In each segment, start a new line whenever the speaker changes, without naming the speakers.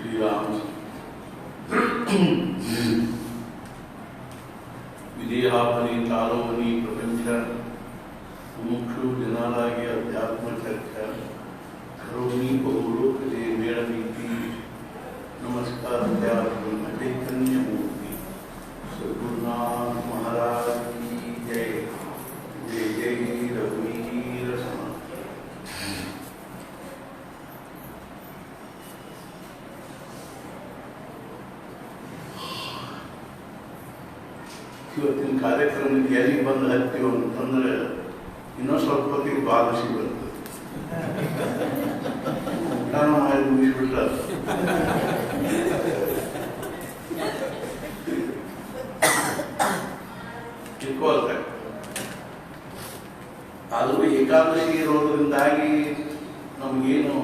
श्रीराम विदेहापनी तालोवनी प्रपंच मुमुक्षु जनालागे अध्यात्म चर्चा करोनी बहुलोकले मेळवीति नमस्कार चैतन्य मूर्ति सद्गुरुनाथ महाराज की जय जय जय रघुवीर समर्थ। ಇವತ್ತಿನ ಕಾರ್ಯಕ್ರಮಕ್ಕೆ ಎಲ್ಲಿಗೆ ಬಂದು ಹತ್ತೀವಿ ಅಂತಂದ್ರೆ ಇನ್ನೂ ಸ್ವಲ್ಪ ಹೊತ್ತಿಗೆ ದ್ವಾದಶಿ ಬರ್ತದೆ. ಊಟನ ಮಾಡಿ ಮುಗಿಸ್ಬಿಟ್ರೆ ಚಿಕ್ಕೋಲ್ತಾರೆ. ಆದರೂ ಏಕಾದಶಿ ಇರೋದ್ರಿಂದಾಗಿ ನಮಗೇನು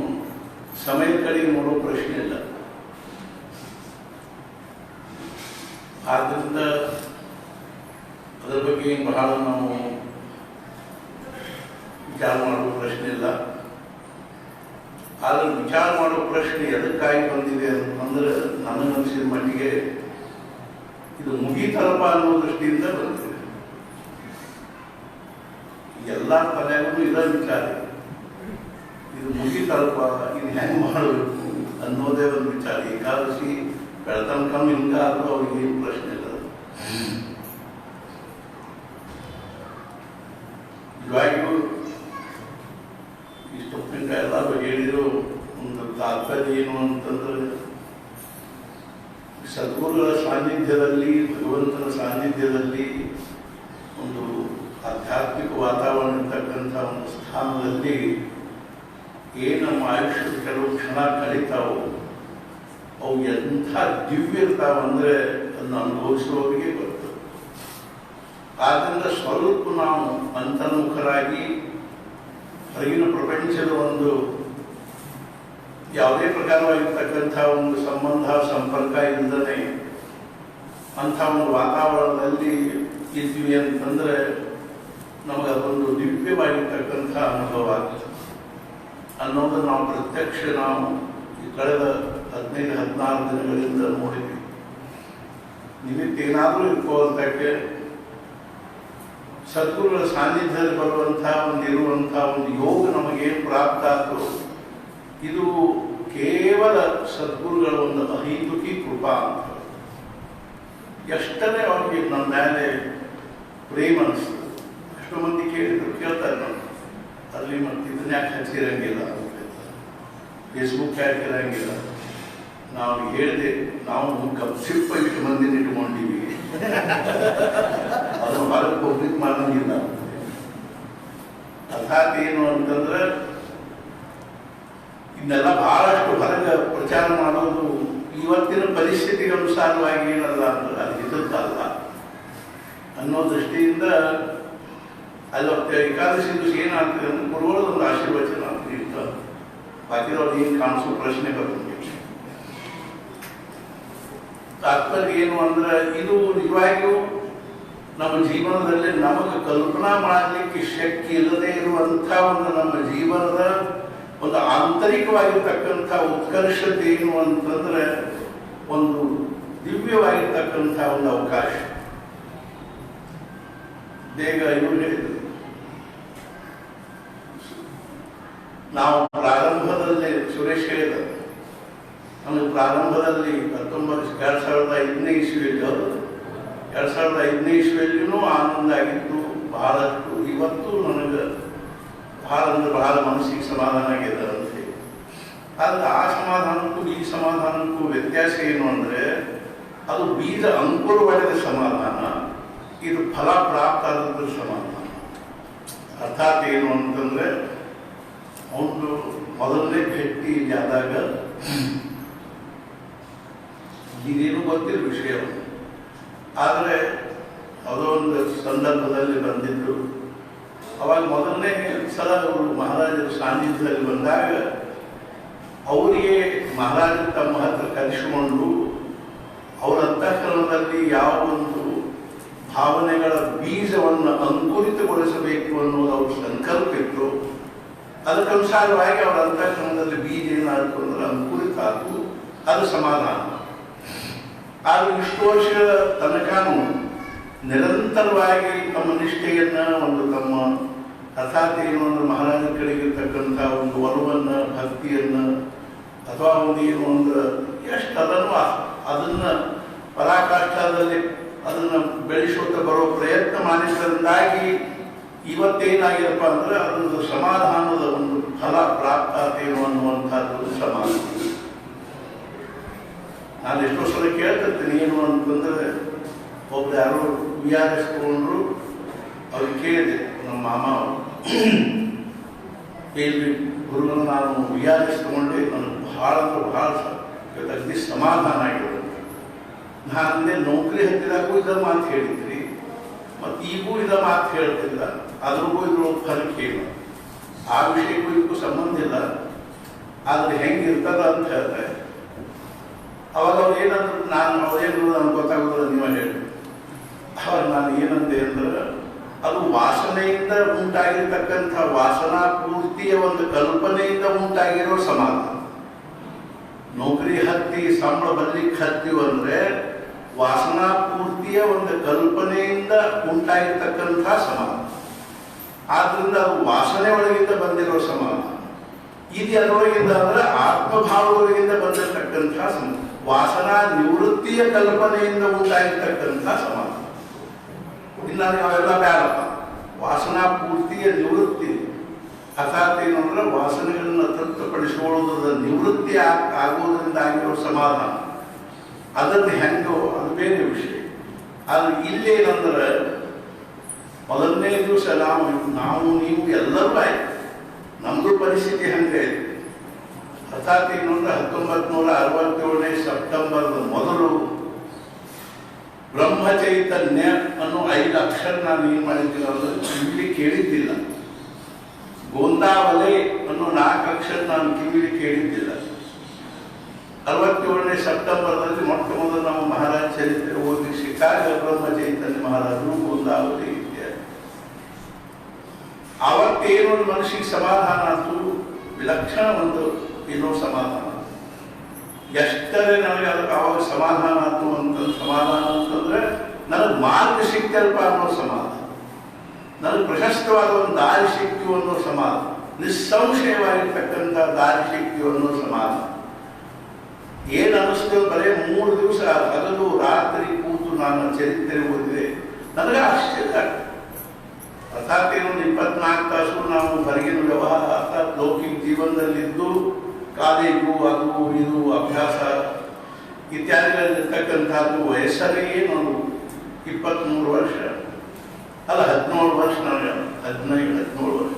ಸಮಯ ಕಡೆ ನೋಡೋ ಪ್ರಶ್ನೆ ಇಲ್ಲ. ಆದ್ದರಿಂದ ಅದರ ಬಗ್ಗೆ ಬಹಳ ನಾವು ವಿಚಾರ ಮಾಡುವ ಪ್ರಶ್ನೆ ಇಲ್ಲ. ಆದರೆ ವಿಚಾರ ಮಾಡೋ ಪ್ರಶ್ನೆ ಎದಕ್ಕಾಗಿ ಬಂದಿದೆ ಅಂತಂದ್ರೆ ನನಗನ್ಸಿದ ಮಟ್ಟಿಗೆ ಇದು ಮುಗೀತರಪ್ಪ ಅನ್ನೋ ದೃಷ್ಟಿಯಿಂದ ಬಂದಿದೆ. ಎಲ್ಲ ತಲೆಗೂ ಇರೋ ವಿಚಾರ, ಇದು ಮುಗೀತರಪ್ಪ, ಇದು ಹೆಂಗೆ ಮಾಡಬೇಕು ಅನ್ನೋದೇ ಒಂದು ವಿಚಾರ. ಏಕಾದಶಿ ಬೆಳತನಕ ಹಿಂಗಾದ್ರೂ ಅವ್ರಿಗೆ ಏನು ಪ್ರಶ್ನೆ ಇಲ್ಲ. ಇವಾಗಿಯೂ ಇಷ್ಟು ತನಕ ಎಲ್ಲರೂ ಹೇಳಿದ್ರು ಒಂದು ತಾತ್ಪರ್ಯ ಏನು ಅಂತಂದ್ರೆ ಸದ್ಗುರುಗಳ ಸಾನ್ನಿಧ್ಯದಲ್ಲಿ, ಭಗವಂತನ ಸಾನ್ನಿಧ್ಯದಲ್ಲಿ ಒಂದು ಆಧ್ಯಾತ್ಮಿಕ ವಾತಾವರಣ ಇರ್ತಕ್ಕಂಥ ಒಂದು ಸ್ಥಾನದಲ್ಲಿ ಏನು ನಮ್ಮ ಆಯುಷ್ಯದ ಕೆಲವು ಕ್ಷಣ ಕಳೀತಾವೋ ಅವು ಎಂಥ ದಿವ್ಯ ಇರ್ತಾವಂದ್ರೆ ಅದನ್ನು ಅನುಭವಿಸುವವರಿಗೆ ಬರ್ತದೆ. ಆದ್ದರಿಂದ ಸ್ವಲ್ಪ ನಾವು ಅಂತರ್ಮುಖರಾಗಿ ಹೊರಗಿನ ಪ್ರಪಂಚದ ಒಂದು ಯಾವುದೇ ಪ್ರಕಾರವಾಗಿರ್ತಕ್ಕಂಥ ಒಂದು ಸಂಬಂಧ ಸಂಪರ್ಕ ಇಲ್ಲದೇ ಅಂಥ ಒಂದು ವಾತಾವರಣದಲ್ಲಿ ಇದ್ವಿ ಅಂತಂದ್ರೆ ನಮಗದೊಂದು ದಿವ್ಯವಾಗಿರ್ತಕ್ಕಂಥ ಅನುಭವ ಆಗ್ತದೆ ಅನ್ನೋದು ನಾವು ಪ್ರತ್ಯಕ್ಷ ನಾವು ಕಳೆದ 15-16 ದಿನಗಳಿಂದ ನೋಡಿದ್ವಿ. ನಿಮಿತ್ತೇನಾದರೂ ಇಟ್ಕೊಳ್ಳೋದಕ್ಕೆ ಸದ್ಗುರುಗಳ ಸಾನ್ನಿಧ್ಯದಲ್ಲಿ ಬರುವಂಥ ಇರುವಂಥ ಒಂದು ಯೋಗ ನಮಗೇನು ಪ್ರಾಪ್ತ ಆಯಿತು, ಇದು ಕೇವಲ ಸದ್ಗುರುಗಳ ಒಂದು ಅಹೈತುಕಿ ಕೃಪಾ ಅಂತ. ಎಷ್ಟನೇ ಅವ್ರಿಗೆ ನಮ್ಮ ಮೇಲೆ ಪ್ರೇಮ ಅನಿಸ್ತದೆ. ಎಷ್ಟೋ ಮಂದಿ ಕೇಳ್ತಾರೆ ನಾವು ಅಲ್ಲಿ ಮತ್ತೆ ಇದನ್ನ ಯಾಕೆ ಹಚ್ಚಿರಂಗಿಲ್ಲ, ಫೇಸ್ಬುಕ್ ಯಾಕೆ ಇರಂಗಿಲ್ಲ. ನಾವು ಹೇಳಿದೆ, ನಾವು ಗಪ್ಸಿಪ್ಪ ಇಷ್ಟು ಮಂದಿನ ಇಟ್ಕೊಂಡಿವಿ, ಅದನ್ನು ಹೊರಗೆ ಪಬ್ಲಿಕ್ ಮಾಡಂಗಿಲ್ಲ. ಅರ್ಥಾತ್ ಏನು ಅಂತಂದ್ರೆ ಇದನ್ನೆಲ್ಲ ಬಹಳಷ್ಟು ಹೊರಗೆ ಪ್ರಚಾರ ಮಾಡೋದು ಇವತ್ತಿನ ಪರಿಸ್ಥಿತಿಗೆ ಅನುಸಾರವಾಗಿ ಏನಲ್ಲ ಅಂದ್ರೆ ಅದು ಹಿತಕ್ಕಲ್ಲ ಅನ್ನೋ ದೃಷ್ಟಿಯಿಂದ ಅಲ್ಲಿ ಏಕಾದಶಿ ದಿವಸ ಏನಾಗ್ತದೆ ಅಂದ್ರೆ ಗುರುಗಳದ ಒಂದು ಆಶೀರ್ವಚನ ಅಂತ ಇರ್ತಾರೆ. ಬಾಕಿದವ್ರು ಏನು ಕಾಣಿಸೋ ಪ್ರಶ್ನೆ ಬರ್ತದೆ. ತಾತ್ಪರ್ಯ ಏನು ಅಂದ್ರೆ ಇದು ನಿಜವಾಗಿಯೂ ನಮ್ಮ ಜೀವನದಲ್ಲಿ ನಮಗೆ ಕಲ್ಪನಾ ಮಾಡಲಿಕ್ಕೆ ಶಕ್ತಿ ಇಲ್ಲದೆ ಇರುವಂಥ ಒಂದು ನಮ್ಮ ಜೀವನದ ಒಂದು ಆಂತರಿಕವಾಗಿರ್ತಕ್ಕಂಥ ಉತ್ಕರ್ಷತೆ ಏನು ಅಂತಂದ್ರೆ ಒಂದು ದಿವ್ಯವಾಗಿರ್ತಕ್ಕಂಥ ಒಂದು ಅವಕಾಶ. ಬೇಗ ಇವರು ಹೇಳಿದರು, ನಾವು ಪ್ರಾರಂಭದಲ್ಲಿ ಸುರೇಶ್ ಹೇಳಿದ ನಮಗೆ ಪ್ರಾರಂಭದಲ್ಲಿ 2005ನೇ ಇಸ್ವಿಯಲ್ಲಿ 2005ನೇ ಇಸ್ವಿಯಲ್ಲಿನೂ ಆನಂದ ಆಗಿತ್ತು ಬಹಳಷ್ಟು. ಇವತ್ತು ನನಗೆ ಬಹಳ ಅಂದ್ರೆ ಬಹಳ ಮನಸ್ಸಿಗೆ ಸಮಾಧಾನ ಆಗಿದೆ ಅಂತ ಹೇಳಿ. ಆದರೆ ಆ ಸಮಾಧಾನಕ್ಕೂ ಈ ಸಮಾಧಾನಕ್ಕೂ ವ್ಯತ್ಯಾಸ ಏನು ಅಂದರೆ ಅದು ಬೀಜ ಅಂಕುರವಾದ ಸಮಾಧಾನ, ಇದು ಫಲ ಪ್ರಾಪ್ತ ಆದದ್ದು ಸಮಾಧಾನ. ಅರ್ಥಾತ್ ಏನು ಅಂತಂದ್ರೆ ಒಂದು ಮೊದಲನೇ ಭೇಟಿ ಆದಾಗ ಇದೇನು ಗೊತ್ತಿಲ್ಲ ವಿಷಯ, ಆದರೆ ಯಾವುದೋ ಒಂದು ಸಂದರ್ಭದಲ್ಲಿ ಬಂದಿದ್ದು. ಅವಾಗ ಮೊದಲನೇ ಸಲ ಅವರು ಮಹಾರಾಜರ ಸಾನ್ನಿಧ್ಯದಲ್ಲಿ ಬಂದಾಗ ಅವರಿಗೆ ಮಹಾರಾಜರು ತಮ್ಮ ಹತ್ರ ಕರೆಸಿಕೊಂಡು ಅವರ ಅಂತಃಕರಣದಲ್ಲಿ ಯಾವ ಒಂದು ಭಾವನೆಗಳ ಬೀಜವನ್ನು ಅಂಕುರಿತಗೊಳಿಸಬೇಕು ಅನ್ನೋದು ಅವ್ರ ಸಂಕಲ್ಪ ಇತ್ತು. ಅದಕ್ಕನುಸಾರವಾಗಿ ಅವರ ಅಂತಃಕರಣದಲ್ಲಿ ಬೀಜ ಏನಾಯಿತು ಅಂದ್ರೆ ಅಂಕುರಿತ ಆಯಿತು. ಅದು ಸಮಾಧಾನ. ಆದರೆ ಇಷ್ಟು ವರ್ಷಗಳ ತನಕನೂ ನಿರಂತರವಾಗಿ ತಮ್ಮ ನಿಷ್ಠೆಯನ್ನು ಒಂದು ತಮ್ಮ ಅರ್ಥಾತ್ ಏನು ಒಂದು ಮಹಾರಾಜರ ಕಡೆಗಿರ್ತಕ್ಕಂಥ ಒಂದು ಒಲವನ್ನು ಭಕ್ತಿಯನ್ನು ಅಥವಾ ಒಂದು ಏನು ಒಂದು ಎಷ್ಟು ಅದನ್ನು ಪರಾಕಾಷ್ಠದಲ್ಲಿ ಅದನ್ನು ಬೆಳೆಸುತ್ತಾ ಬರೋ ಪ್ರಯತ್ನ ಮಾಡಿದ್ದರಿಂದಾಗಿ ಇವತ್ತೇನಾಗಿರಪ್ಪ ಅಂದರೆ ಅದೊಂದು ಸಮಾಧಾನದ ಒಂದು ಫಲ ಪ್ರಾಪ್ತ ಆತೇನು ಅನ್ನುವಂಥದ್ದು ಸಮಾಧಾನ. ನಾನು ಎಷ್ಟೋ ಸಲ ಕೇಳ್ತಿರ್ತೀನಿ ಏನು ಅಂತಂದರೆ, ಒಬ್ರು ಯಾರು VRS ತಗೊಂಡ್ರು, ಅವ್ರಿಗೆ ಕೇಳಿದೆ ನಮ್ಮ ಮಾಮ ಅವರು, ಹೇಳಿ ಗುರುಗಳು ನಾನು VRS ತಗೊಂಡೆ, ನನಗೆ ಭಾಳ ಅಂದ್ರೆ ಭಾಳ ಅಗದಿ ಸಮಾಧಾನ ಆಗಿದೆ. ನಾನು ನೌಕರಿ ಹತ್ತಿರಾಗೂ ಇದ ಮಾತು ಹೇಳಿದ್ರಿ, ಮತ್ತು ಈಗೂ ಇದ ಮಾತು ಹೇಳ್ತಿಲ್ಲ, ಅದ್ರಿಗೂ ಇದ್ರೊಳಗೆ ಫರಕ್ ಇಲ್ಲ, ಆ ವಿಷಯಕ್ಕೂ ಇದಕ್ಕೂ ಸಂಬಂಧ ಇಲ್ಲ, ಆದರೆ ಹೆಂಗಿರ್ತದ ಅಂತ ಹೇಳ್ತಾರೆ. ಅವಾಗ ಅವ್ರು ಏನಂದ್ರೆ ಅವ್ರೇನು ನನಗೆ ಗೊತ್ತಾಗೋದಿಲ್ಲ, ನೀವೇ ಹೇಳಿ. ಅವಾಗ ನಾನು ಏನಂದೆ ಅಂದ್ರೆ, ಅದು ವಾಸನೆಯಿಂದ ಉಂಟಾಗಿರ್ತಕ್ಕಂಥ ವಾಸನಾ ಪೂರ್ತಿಯ ಒಂದು ಕಲ್ಪನೆಯಿಂದ ಉಂಟಾಗಿರೋ ಸಮಾಧಾನ. ನೌಕರಿ ಹತ್ತಿ ಸಂಬಳ ಬರ್ಲಿಕ್ಕೆ ಹತ್ತೀವಿ ಅಂದರೆ ವಾಸನಾ ಪೂರ್ತಿಯ ಒಂದು ಕಲ್ಪನೆಯಿಂದ ಉಂಟಾಗಿರ್ತಕ್ಕಂಥ ಸಮಾಧಾನ. ಆದ್ರಿಂದ ಅದು ವಾಸನೆ ಒಳಗಿಂದ ಬಂದಿರೋ ಸಮಾಧಾನ. ಇದು ಅದರೊಳಗಿಂದ ಅಂದ್ರೆ ಆತ್ಮಭಾವದೊಳಗಿಂದ ಬಂದಿರತಕ್ಕಂಥ ವಾಸನಾ ನಿವೃತ್ತಿಯ ಕಲ್ಪನೆಯಿಂದ ಉಂಟಾಗಿರ್ತಕ್ಕಂಥ ಸಮಾಧಾನ. ಇಲ್ಲ ನಾವೆಲ್ಲ ಬೇಡಪ್ಪ, ವಾಸನಾ ಪೂರ್ತಿಯ ನಿವೃತ್ತಿ ಅರ್ಥಾತ್ ಏನು ಅಂದ್ರೆ ವಾಸನೆಗಳನ್ನು ತೃಪ್ತಪಡಿಸಿಕೊಳ್ಳೋದ್ರ ನಿವೃತ್ತಿ ಆಗೋದ್ರಿಂದ ಆಗಿರೋ ಸಮಾಧಾನ. ಅದನ್ನು ಹೆಂಗೋ ಅದು ಬೇರೆ ವಿಷಯ. ಆದರೆ ಇಲ್ಲೇನಂದ್ರೆ ಮೊದಲನೇ ದಿವಸ ನಾವು ನೀವು ಎಲ್ಲರೂ ಆಯ್ತು, ನಮ್ಮದು ಪರಿಸ್ಥಿತಿ ಹಂಗೆ. ಅರ್ಥಾತ್ ಏನು ಅಂದ್ರೆ 1967ನೇ ಸೆಪ್ಟೆಂಬರ್ ಮೊದಲು ಬ್ರಹ್ಮಚೈತನ್ಯ ಅನ್ನೋ 5 ಅಕ್ಷರ ನಾನು ಏನು ಮಾಡಿದ್ದೀನಿ ಅಂದ್ರೆ ಕಿವಿಲಿ ಕೇಳಿದ್ದಿಲ್ಲ. ಗೋಂದಾವಲೆ ಅನ್ನೋ 4 ಅಕ್ಷರ ನಾನು ಕಿವಿಲಿ ಕೇಳಿದ್ದಿಲ್ಲ. 67ನೇ ಸೆಪ್ಟೆಂಬರ್ದಲ್ಲಿ ಮೊಟ್ಟ ಮೊದಲು ನಾವು ಮಹಾರಾಜ ಚರಿತ್ರೆ ಓದಿ ಸಿಕ್ಕಾಗ ಬ್ರಹ್ಮಚೈತನ್ಯ ಮಹಾರಾಜರು ಗೋಂದಾವಲೆ ಇತ್ಯಾದಿ. ಅವತ್ತೇನೋ ಮನಸ್ಸಿಗೆ ಸಮಾಧಾನ ಆಯ್ತು, ವಿಲಕ್ಷಣ ಒಂದು ಏನೋ ಸಮಾಧಾನ. ಎಷ್ಟರೇ ನನಗೆ ಅದಕ್ಕೆ ಆವಾಗ ಸಮಾಧಾನ ಆಯ್ತು ಅಂತಂದು ಸಮಾಧಾನ ಅಂತಂದ್ರೆ ನನಗೆ ಮಾರ್ಗ ಸಿಕ್ತಲ್ಪ ಅನ್ನೋ ಸಮಾಧಾನ, ನನಗೆ ಪ್ರಶಸ್ತವಾದ ಒಂದು ದಾರಿ ಸಿಕ್ತು ಅನ್ನೋ ಸಮಾಧಾನ, ನಿಸ್ಸಂಶಯವಾಗಿರ್ತಕ್ಕಂಥ ದಾರಿ ಸಿಕ್ತು ಅನ್ನೋ ಸಮಾಧಾನ. ಏನು ಅನ್ನಿಸ್ತೇವೆ, ಬರೇ 3 ದಿವಸ ಹಗಲು ರಾತ್ರಿ ಕೂತು ನಾನು ಚರಿತ್ರೆ ಓದಿದೆ, ನನಗೆ ಆಶ್ಚರ್ಯ. ಅರ್ಥಾತ್ ಏನೊಂದು 24 ತಾಸು ನಾವು ಹೊರಗಿನ ವ್ಯವಹಾರ ಅರ್ಥಾತ್ ಲೌಕಿಕ ಜೀವನದಲ್ಲಿದ್ದು ಕಾಲೇಜು ಅದು ಇದು ಅಭ್ಯಾಸ ಇತ್ಯಾದಿಗಳಿರ್ತಕ್ಕಂಥದ್ದು ವಯಸ್ಸಲ್ಲಿ ನಾನು 23 ವರ್ಷ ಅಲ್ಲ 17 ವರ್ಷ, ನಾನು 17 ವರ್ಷ.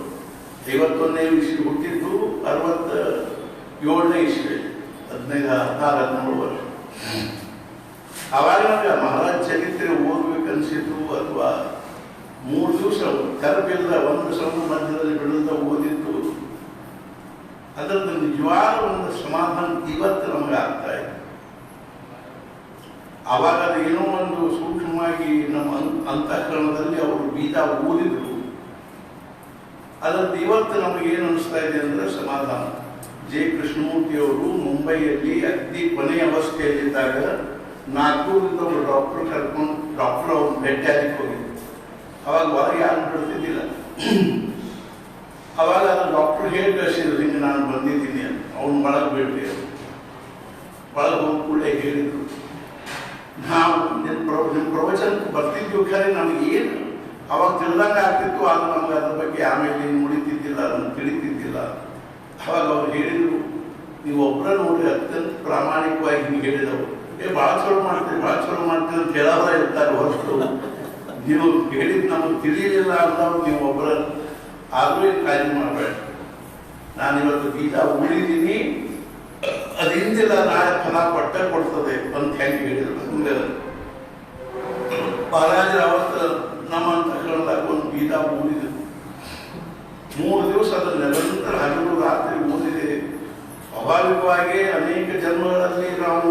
51ನೇ ಇಸ್ವಿ ಹುಟ್ಟಿದ್ದು, 67ನೇ ಇಸ್ವಿ 15-16-17 ವರ್ಷ. ಆವಾಗ ನನಗೆ ಮಹಾರಾಜ ಚರಿತ್ರೆ ಓದ್ಬೇಕನ್ಸಿತ್ತು. ಅಥವಾ 3 ದಿವಸ ಕರಬಿಲ್ಲ, ಒಂದು ಸಮ ಮಧ್ಯದಲ್ಲಿ ಬಿಡದ ಓದಿದ್ದು, ಅದರದ್ದು ನಿಜವಾದ ಒಂದು ಸಮಾಧಾನ ಇವತ್ತು ನಮಗೆ ಆಗ್ತಾ ಇದೆ. ಆವಾಗ ಅದು ಏನೋ ಒಂದು ಸೂಕ್ಷ್ಮವಾಗಿ ನಮ್ಮ ಅಂತಃಕರಣದಲ್ಲಿ ಅವರು ಬೀಜ ಊದಿದ್ರು. ಅದರದ್ದು ಇವತ್ತು ನಮಗೇನು ಅನಿಸ್ತಾ ಇದೆ ಅಂದರೆ ಸಮಾಧಾನ. ಜೆ ಕೃಷ್ಣಮೂರ್ತಿಯವರು ಮುಂಬೈಯಲ್ಲಿ ಅತಿ ಕೊನೆಯ ಅವಸ್ಥೆಯಲ್ಲಿದ್ದಾಗ ನಾಗ್ಪುರದಿಂದ ಒಬ್ಬರು ಡಾಕ್ಟರ್ ಕರ್ಕೊಂಡು ಅವ್ರನ್ನ ಭೇಟಿಯಾಗಲಿಕ್ಕೆ ಹೋಗಿದ್ರು. ಅವಾಗ ಹೊರಗೆ ಯಾರು ಬಿಡ್ತಿದ್ದಿಲ್ಲ. ಅವಾಗ ಅದು ಡಾಕ್ಟರ್ ಹೇಳಿ ಕಳಿಸಿದ್ರು, ಹಿಂಗೆ ನಾನು ಬಂದಿದ್ದೀನಿ ಅಂತ. ಅವ್ನು ಒಳಗೆ ಬಿಡ್ರಿ, ಒಳಗೆ ಹೋಗಿ ಕೂಡಲೇ ಹೇಳಿದ್ರು, ನಾವು ನಿಮ್ಮ ಪ್ರವಚನಕ್ಕೆ ಬರ್ತಿದ್ವಿ, ಖರೆ ನಮಗೇನು ಅವಾಗ ತಿಳಿದಂಗೆ ಆಗ್ತಿತ್ತು, ಅದು ನಮಗೆ ಅದ್ರ ಬಗ್ಗೆ ಆಮೇಲೆ ಏನು ಮುಡಿತಿದ್ದಿಲ್ಲ, ಅದನ್ನು ತಿಳಿತಿದ್ದಿಲ್ಲ. ಅವಾಗ ಅವ್ರು ಹೇಳಿದರು, ನೀವು ಒಬ್ಬರ ನೋಡಿ ಅತ್ಯಂತ ಪ್ರಾಮಾಣಿಕವಾಗಿ ಹಿಂಗೆ ಹೇಳಿದವರು, ಭಾಳ ಚಲೋ ಮಾಡ್ತೀವಿ ಅಂತ ಹೇಳೋರ ಇರ್ತಾರೆ ಹೊರತು ನೀವು ಹೇಳಿದ್ದು ನಮಗೆ ತಿಳಿಯಲಿಲ್ಲ ಅನ್ನೋರು ನೀವು ಒಬ್ಬರ ಆದರೂ ಕಾಳಜಿ ಮಾಡಬೇಡ. ನಾನಿವತ್ತು ಬೀಜ ಉಳಿದೀನಿ, ಅದು ಹಿಂದಿಲ್ಲ ನಾಳೆ ಫಲ ಕೊಡ್ತದೆ ಅಂತ ಹೆಂಗೆ ಹೇಳಿದ್ರು. ಹಂಗೆ ಮಹಾರಾಜರ ಅವತ್ತು ನಮ್ಮ ಅಂತಃಕರಣದಾಗ ಒಂದು ಬೀಜ ಊರಿದ್ರು. 3 ದಿವಸ ಅದನ್ನು ನಿರಂತರ ಹಗಲು ರಾತ್ರಿ ಓದಿದೆ. ಸ್ವಾಭಾವಿಕವಾಗಿ ಅನೇಕ ಜನ್ಮಗಳಲ್ಲಿ ನಾವು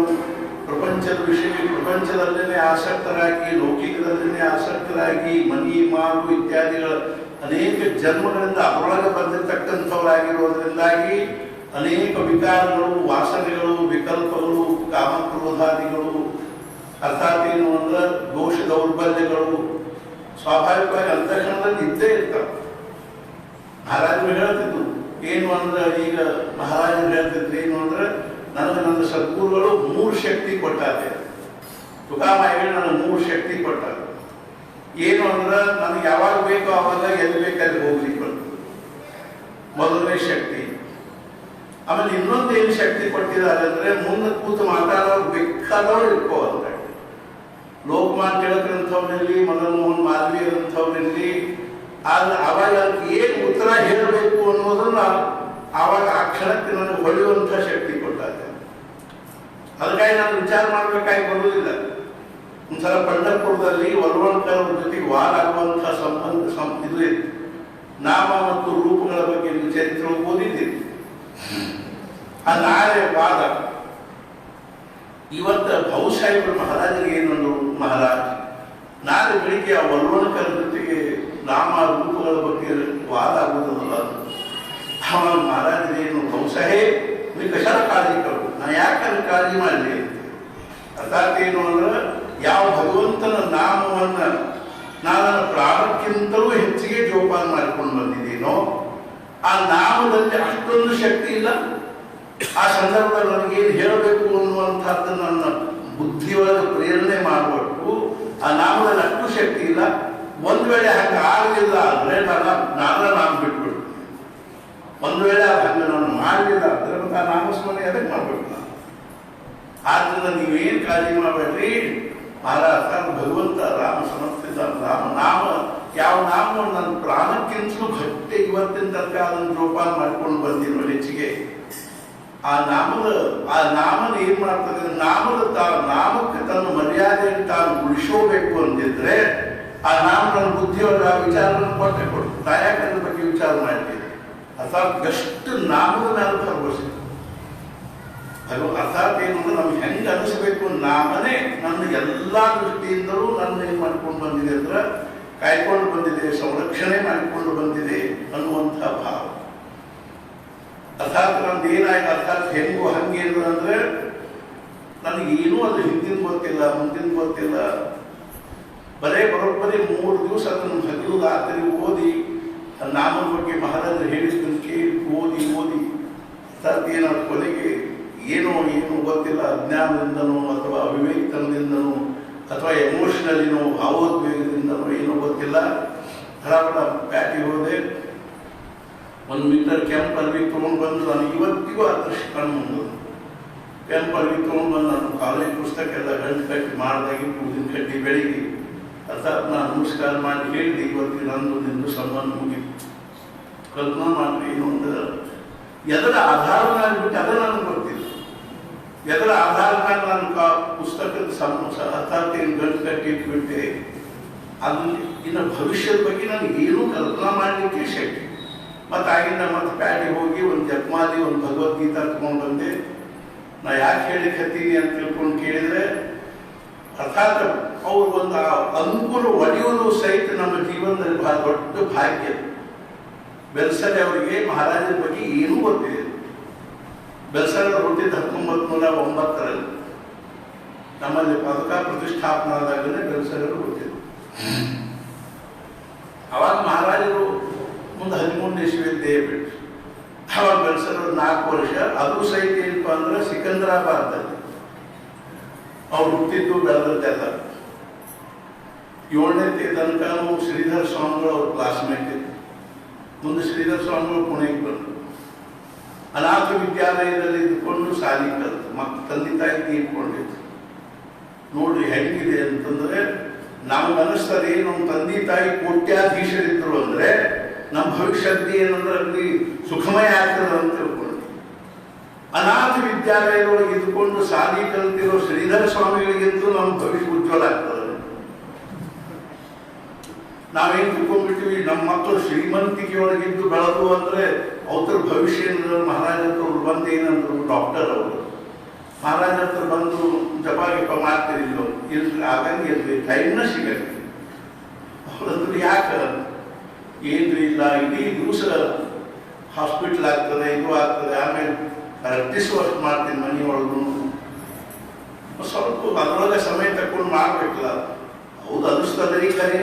ಪ್ರಪಂಚದ ಪ್ರಪಂಚದಲ್ಲೇ ಆಸಕ್ತರಾಗಿ, ಲೌಕಿಕದಲ್ಲೇ ಆಸಕ್ತರಾಗಿ, ಮನಿ ಮಾಡು ಇತ್ಯಾದಿಗಳ ಅನೇಕ ಜನ್ಮಗಳಿಂದ ಅದರೊಳಗೆ ಬಂದಿರತಕ್ಕಂಥವ್ರು ಇರುವಂಥವರಾಗಿರೋದ್ರಿಂದಾಗಿ ಅನೇಕ ವಿಕಾರಗಳು, ವಾಸನೆಗಳು, ವಿಕಲ್ಪಗಳು, ಕಾಮಕ್ರೋಧಾದಿಗಳು, ಅರ್ಥಾತ್ ಏನು ಅಂದ್ರೆ ದೋಷ ದೌರ್ಬಲ್ಯಗಳು ಸ್ವಾಭಾವಿಕವಾಗಿ ಅಂತಃಕರಣದಲ್ಲಿ ಇದ್ದೇ ಇರ್ತಾವೆ. ಮಹಾರಾಜರು ಹೇಳ್ತಿದ್ರು ಏನು ಅಂದ್ರೆ, ಈಗ ಮಹಾರಾಜರು ಹೇಳ್ತಿದ್ರು ಏನು ಅಂದ್ರೆ, ನನಗೆ ನನ್ನ ಸದ್ಗುರುಗಳು 3 ಶಕ್ತಿ ಕೊಟ್ಟಾರೆ. ತುಕಾಮಾಯಿಗಳು ನನಗೆ 3 ಶಕ್ತಿ ಕೊಟ್ಟಾರೆ. ಏನು ಅಂದ್ರೆ, ನನಗೆ ಯಾವಾಗ ಬೇಕೋ ಅವಾಗ ಎಲ್ಲಿ ಬೇಕಾದ್ರೆ ಹೋಗ್ಲಿಕ್ಕೆ ಬರ್ತದೆ, ಮೊದಲನೇ ಶಕ್ತಿ. ಆಮೇಲೆ ಇನ್ನೊಂದು ಏನು ಶಕ್ತಿ ಕೊಟ್ಟಿದ್ದಾರೆ ಅಂದ್ರೆ, ಮುಂದೆ ಕೂತು ಮಾತಾಡೋರು ಬೇಕಾದವ್ರು ಇಟ್ಕೋವಂತ. ಲೋಕಮಾನ್ಯ ತಿಲಕರಂಥವ್ರಲ್ಲಿ, ಮದನ್ ಮೋಹನ್ ಮಾಲ್ವೀಯರಂಥವ್ರಲ್ಲಿ, ಆದ್ರೆ ಅವಾಗ ಏನು ಉತ್ತರ ಹೇಳಬೇಕು ಅನ್ನೋದನ್ನ ಆವಾಗ ಆ ಕ್ಷಣಕ್ಕೆ ನನಗೆ ಹೊಳೆಯುವಂಥ ಶಕ್ತಿ ಕೊಟ್ಟಾರೆ. ಅದಕ್ಕಾಗಿ ನಾನು ವಿಚಾರ ಮಾಡಬೇಕಾಗಿ ಬರುವುದಿಲ್ಲ. ಒಂದ್ಸಲ ಪಂಢರಪುರದಲ್ಲಿ ವಲ್ವಣ್ಕರ್ ಜೊತೆಗೆ ವಾದ ಆಗುವಂಥ ಸಂಬಂಧ ಇದು ಇತ್ತು. ನಾಮ ಮತ್ತು ರೂಪಗಳ ಬಗ್ಗೆ ಚರಿತ್ರೆ ಓದಿದ್ದೀರಿ. ಆ ನಾಳೆ ವಾದ ಇವತ್ತು ಬಹುಸಾಹೇಬರು ಮಹಾರಾಜರಿಗೆ ಏನಂದ್ರು, ಮಹಾರಾಜ್ ನಾಳೆ ಬೆಳಿಗ್ಗೆ ಆ ವಲ್ವಣ್ಕರ್ ಜೊತೆಗೆ ನಾಮ ರೂಪಗಳ ಬಗ್ಗೆ ವಾದ ಆಗುವುದಲ್ಲ. ಅವ ಮಹಾರಾಜರೇನು, ಬಹುಸಾಹೇಬ್ ನೀವು ಕಷಾರ ಕಾಳಜಿ ಕರು, ನಾ ಯಾಕಂದ್ರೆ ಕಾಳಜಿ ಮಾಡಲಿ. ಅರ್ಥಾತ್ ಏನು ಅಂದ್ರೆ, ಯಾವ ಭಗವಂತನ ನಾಮವನ್ನ ನಾನು ಪ್ರಾಣಕ್ಕಿಂತಲೂ ಹೆಚ್ಚಿಗೆ ಜೋಪಾನ ಮಾಡಿಕೊಂಡು ಬಂದಿದ್ದೀನೋ ಆ ನಾಮದಲ್ಲಿ ಅಷ್ಟೊಂದು ಶಕ್ತಿ ಇಲ್ಲ. ಆ ಸಂದರ್ಭದಲ್ಲಿ ನನಗೇನು ಹೇಳಬೇಕು ಅನ್ನುವಂಥದ್ದು ನನ್ನ ಬುದ್ಧಿಯೊಳಗೆ ಪ್ರೇರಣೆ ಮಾಡಿಬಿಟ್ಟು ಆ ನಾಮದಲ್ಲಿ ಅಷ್ಟು ಶಕ್ತಿ ಇಲ್ಲ. ಒಂದು ವೇಳೆ ಹಂಗೆ ಆಗಲಿಲ್ಲ ಅಂದರೆ ನಾನು ಬಿಟ್ಬಿಡ್ತೀನಿ. ಒಂದು ವೇಳೆ ಹಂಗೆ ನಾನು ಮಾಡಲಿಲ್ಲ ಅಂದರೆ ಮತ್ತೆ ಆ ನಾಮಸ್ಮರಣೆ ಅದಕ್ಕೆ ಮಾಡಬೇಕು ನಾನು. ಆದ್ದರಿಂದ ನೀವೇನು ಕಾಳಜಿ ಮಾಡಬೇಡ್ರಿ ಮಹಾರಾಜ, ಭಗವಂತ ರಾಮ ಸಮರ್ಥಿತ ರಾಮ ನಾಮ, ಯಾವ ನಾಮವನ್ನು ನನ್ನ ಪ್ರಾಣಕ್ಕಿಂತಲೂ ಗಟ್ಟಿ ಇವತ್ತಿನ ತನಕ ಅದನ್ನು ಜೋಪಾನ ಮಾಡ್ಕೊಂಡು ಬಂದಿರೋ ಹೆಚ್ಚಿಗೆ. ಆ ನಾಮನ ಏನ್ ಮಾಡ್ತದೆ, ನಾಮಕ್ಕೆ ತನ್ನ ಮರ್ಯಾದೆಯನ್ನು ತಾನು ಉಳಿಸೋಬೇಕು ಅಂತಿದ್ರೆ ಆ ನಾಮ ನನ್ನ ಬುದ್ಧಿಯೊಳಗೆ ಆ ವಿಚಾರವನ್ನು ಕೊಟ್ಟೆ ಕೊಡು. ಯಾಕಂದ್ರ ಬಗ್ಗೆ ವಿಚಾರ ಮಾಡ್ತೀನಿ. ಅರ್ಥಾತ್ ಎಷ್ಟು ನಾಮದ ಮೇಲೆ ಭರವಸೆ. ಅರ್ಥಾತ್ ಏನು ಅಂದ್ರೆ, ನಮ್ಗೆ ಹೆಂಗೆ ಅನಿಸ್ಬೇಕು, ನಾಮನೇ ನನ್ನ ಎಲ್ಲ ದೃಷ್ಟಿಯಿಂದಲೂ ನನ್ನ ಏನ್ ಮಾಡ್ಕೊಂಡು ಬಂದಿದೆ ಅಂದ್ರೆ, ಕಾಯ್ಕೊಂಡು ಬಂದಿದೆ, ಸಂರಕ್ಷಣೆ ಮಾಡಿಕೊಂಡು ಬಂದಿದೆ ಅನ್ನುವಂಥ ಭಾವ. ಅರ್ಥಾತ್ ನಂದು ಏನಾಯ್ತು, ಅರ್ಥಾತ್ ಹೆಂಗು ಹಂಗೇನು ಅಂದ್ರೆ, ನನಗೇನೂ ಅದು ಹಿಂದಿನ ಗೊತ್ತಿಲ್ಲ, ಮುಂದಿನ ಗೊತ್ತಿಲ್ಲ. ಬರೋಬ್ಬರಿ 3 ದಿವಸ ಅದನ್ನು ಹಗಲು ರಾತ್ರಿ ಓದಿ, ನಾಮದ ಬಗ್ಗೆ ಮಹಾರಾಜರು ಹೇಳಿದ್ದನ್ನು ಕೇಳಿ ಓದಿ ಅರ್ಥಾತ್ ಏನಾದ ಕೊನೆಗೆ ಏನೋ ಗೊತ್ತಿಲ್ಲ, ಅಜ್ಞಾನದಿಂದನೋ ಅಥವಾ ಅವಿವೇಕದಿಂದನೋ ಅಥವಾ ಎಮೋಷನಲಿನೋ ಭಾವೋದ್ವೇಗದಿಂದನೋ ಏನೋ ಗೊತ್ತಿಲ್ಲ, ಹಳಬಳ ಪ್ಯಾಟಿಗೆ ಹೋದೆ. 1 ಮೀಟರ್ ಕೆಂಪು ಅರ್ವಿ ತೊಗೊಂಡು ಬಂದು ನನಗೆ ಇವತ್ತಿಗೂ ಆ ದೃಶ್ಯ ಕಾಣಬಹುದು. ಕೆಂಪು ಅರ್ವಿ ತೊಗೊಂಡು ಬಂದು ನಾನು ಕಾಲೇಜ್ ಪುಸ್ತಕ ಎಲ್ಲ ಗಂಟು ಕಟ್ಟಿ ಮಾಡಿದಾಗಿ ಕೂದಿನ ಕಟ್ಟಿ ಬೆಳಿಗ್ಗೆ ಅರ್ಥಾತ್ ನಾನು ನಮಸ್ಕಾರ ಮಾಡಿ ಹೇಳಿದೆ, ಇವತ್ತಿಗೆ ನಂದು ನಿಂದು ಸಂಬಂಧ ಮುಗಿತು. ಕಲ್ಪನಾ ಮಾಡಿ ಇನ್ನೊಂದು ಎದರ ಆಧಾರ ಮಾಡಿಬಿಟ್ಟು ಅದು ನನಗೆ ಗೊತ್ತಿಲ್ಲ. ಎದರ ಆಧಾರ ಮೇಲೆ ನಾನು ಪುಸ್ತಕದ ಅರ್ಥಾತ್ ಏನು ಗಂಟು ಕಟ್ಟಿ ಇಟ್ಬಿಟ್ಟೆ, ಅದು ಇನ್ನು ಭವಿಷ್ಯದ ಬಗ್ಗೆ ನನಗೆ ಏನೂ ಕಲ್ಪನಾ ಮಾಡಲಿಕ್ಕೆ ಶಕ್ತಿ. ಮತ್ತು ಆಗಿಂದ ಮತ್ತೆ ಪ್ಯಾಟಿಗೆ ಹೋಗಿ ಒಂದು ಜಪಮಾಲಿ, ಒಂದು ಭಗವದ್ಗೀತಾ ತಗೊಂಡು ಬಂದೆ. ನಾ ಯಾಕೆ ಹೇಳಿಕತ್ತೀನಿ ಅಂತ ತಿಳ್ಕೊಂಡು ಕೇಳಿದರೆ, ಅರ್ಥಾತ್ ಅವ್ರು ಒಂದು ಅನುಕೂಲ ಒಡೆಯುವುದು ಸಹಿತ ನಮ್ಮ ಜೀವನದಲ್ಲಿ ಬಹಳ ದೊಡ್ಡ ಭಾಗ್ಯ. ಬೆಲ್ಸಲೆ ಅವರಿಗೆ ಮಹಾರಾಜರ ಬಗ್ಗೆ ಏನೂ ಗೊತ್ತಿದೆ. ಬೆಲ್ಸಲೆ ಅವರು ಹುಟ್ಟಿದ 1909ರಲ್ಲಿ ನಮ್ಮಲ್ಲಿ ಪದಕ ಪ್ರತಿಷ್ಠಾಪನೆ ಆದಾಗಲೇ ಬೆಲ್ಸಲೆ ಅವರು ಹುಟ್ಟಿದ್ರು. ಅವಾಗ ಮಹಾರಾಜರು ಮುಂದೆ 13ನೇ ಇಸ್ವಿಯಲ್ಲಿ ಬಿಟ್ಟು ಅವಾಗ ಬೆಲ್ಸಲೆ ಅವರು 4 ವರ್ಷ. ಅದು ಸಹಿತ ಏನಪ್ಪ ಅಂದ್ರೆ ಸಿಕಂದರಾಬಾದ್ದಲ್ಲಿ ಅವ್ರು ಹುಟ್ಟಿದ್ದು ಬೆಳೆದದ್ದೆಲ್ಲ. 7ನೇ ತನಕ ಶ್ರೀಧರ ಸ್ವಾಮಿಗಳು ಅವ್ರ ಕ್ಲಾಸ್ಮೇಟ್ ಇತ್ತು. ಮುಂದೆ ಶ್ರೀಧರ ಸ್ವಾಮಿಗಳು ಪುಣೆಗೆ ಬಂದರು. ಅನಾಥ ವಿದ್ಯಾಲಯದಲ್ಲಿ ಇದ್ದುಕೊಂಡು ಸಾಲಿ ಕಲಿತು ತಂದೆ ತಾಯಿ ತೀರ್ಕೊಂಡಿತ್ತು. ನೋಡ್ರಿ ಹೆಂಗಿದೆ ಅಂತಂದ್ರೆ, ನಮ್ಗೆ ಅನ್ನಿಸ್ತದೆ ನಮ್ಮ ತಂದೆ ತಾಯಿ ಕೋಟ್ಯಾಧೀಶರಿದ್ರು ಅಂದ್ರೆ ನಮ್ಮ ಭವಿಷ್ಯದ ಏನಂದ್ರೆ ಅಲ್ಲಿ ಸುಖಮಯ ಆಗ್ತದೆ ಅಂತ ತಿಳ್ಕೊಂಡು, ಅನಾಥ ವಿದ್ಯಾಲಯದೊಳಗೆ ಇದ್ದುಕೊಂಡು ಸಾಲಿ ಕಲಿತಿರೋ ಶ್ರೀಧರ ಸ್ವಾಮಿಗಳಿಗಿಂತಲೂ ನಮ್ಮ ಭವಿಷ್ಯ ಉಜ್ವಲ ಆಗ್ತದೆ. ನಾವೇನು ತಿಳ್ಕೊಂಡ್ಬಿಟ್ಟಿವಿ, ನಮ್ಮ ಮಕ್ಕಳು ಶ್ರೀಮಂತಿಕೆಯೊಳಗಿದ್ದು ಬೆಳೆದು ಅಂದ್ರೆ ಅವ್ರ ಭವಿಷ್ಯ ಮಹಾರಾಜ ಹತ್ರ ಬಂದು ಏನಂದ್ರು, ಡಾಕ್ಟರ್ ಅವರು ಮಹಾರಾಜ ಹತ್ರ ಬಂದು ಜಪ ಗಿಪ ಮಾಡ್ತಿರಿಲ್ಲೋ, ಇಲ್ರಿ ಆಗಂಗೆ ಇರ್ಲಿ, ಟೈಮ್ನ ಸಿಗಲಿ. ಅವ್ರಂದ್ರು ಯಾಕೆ, ಏನ್ರಿ ಇಲ್ಲ, ಇಡೀ ದಿವಸ ಹಾಸ್ಪಿಟ್ಲ್ ಆಗ್ತದೆ, ಇದು ಆಗ್ತದೆ, ಆಮೇಲೆ ಪ್ರಾಕ್ಟೀಸ್ ವರ್ಕ್ ಮಾಡ್ತೀನಿ ಮನೆಯೊಳಗೂ. ಸ್ವಲ್ಪ ಅದರೊಳಗೆ ಸಮಯ ತಕೊಂಡು ಮಾಡ್ಬೇಕಲ್ಲ. ಹೌದು ಅನಿಸ್ತದ್ರಿ, ಖರೆ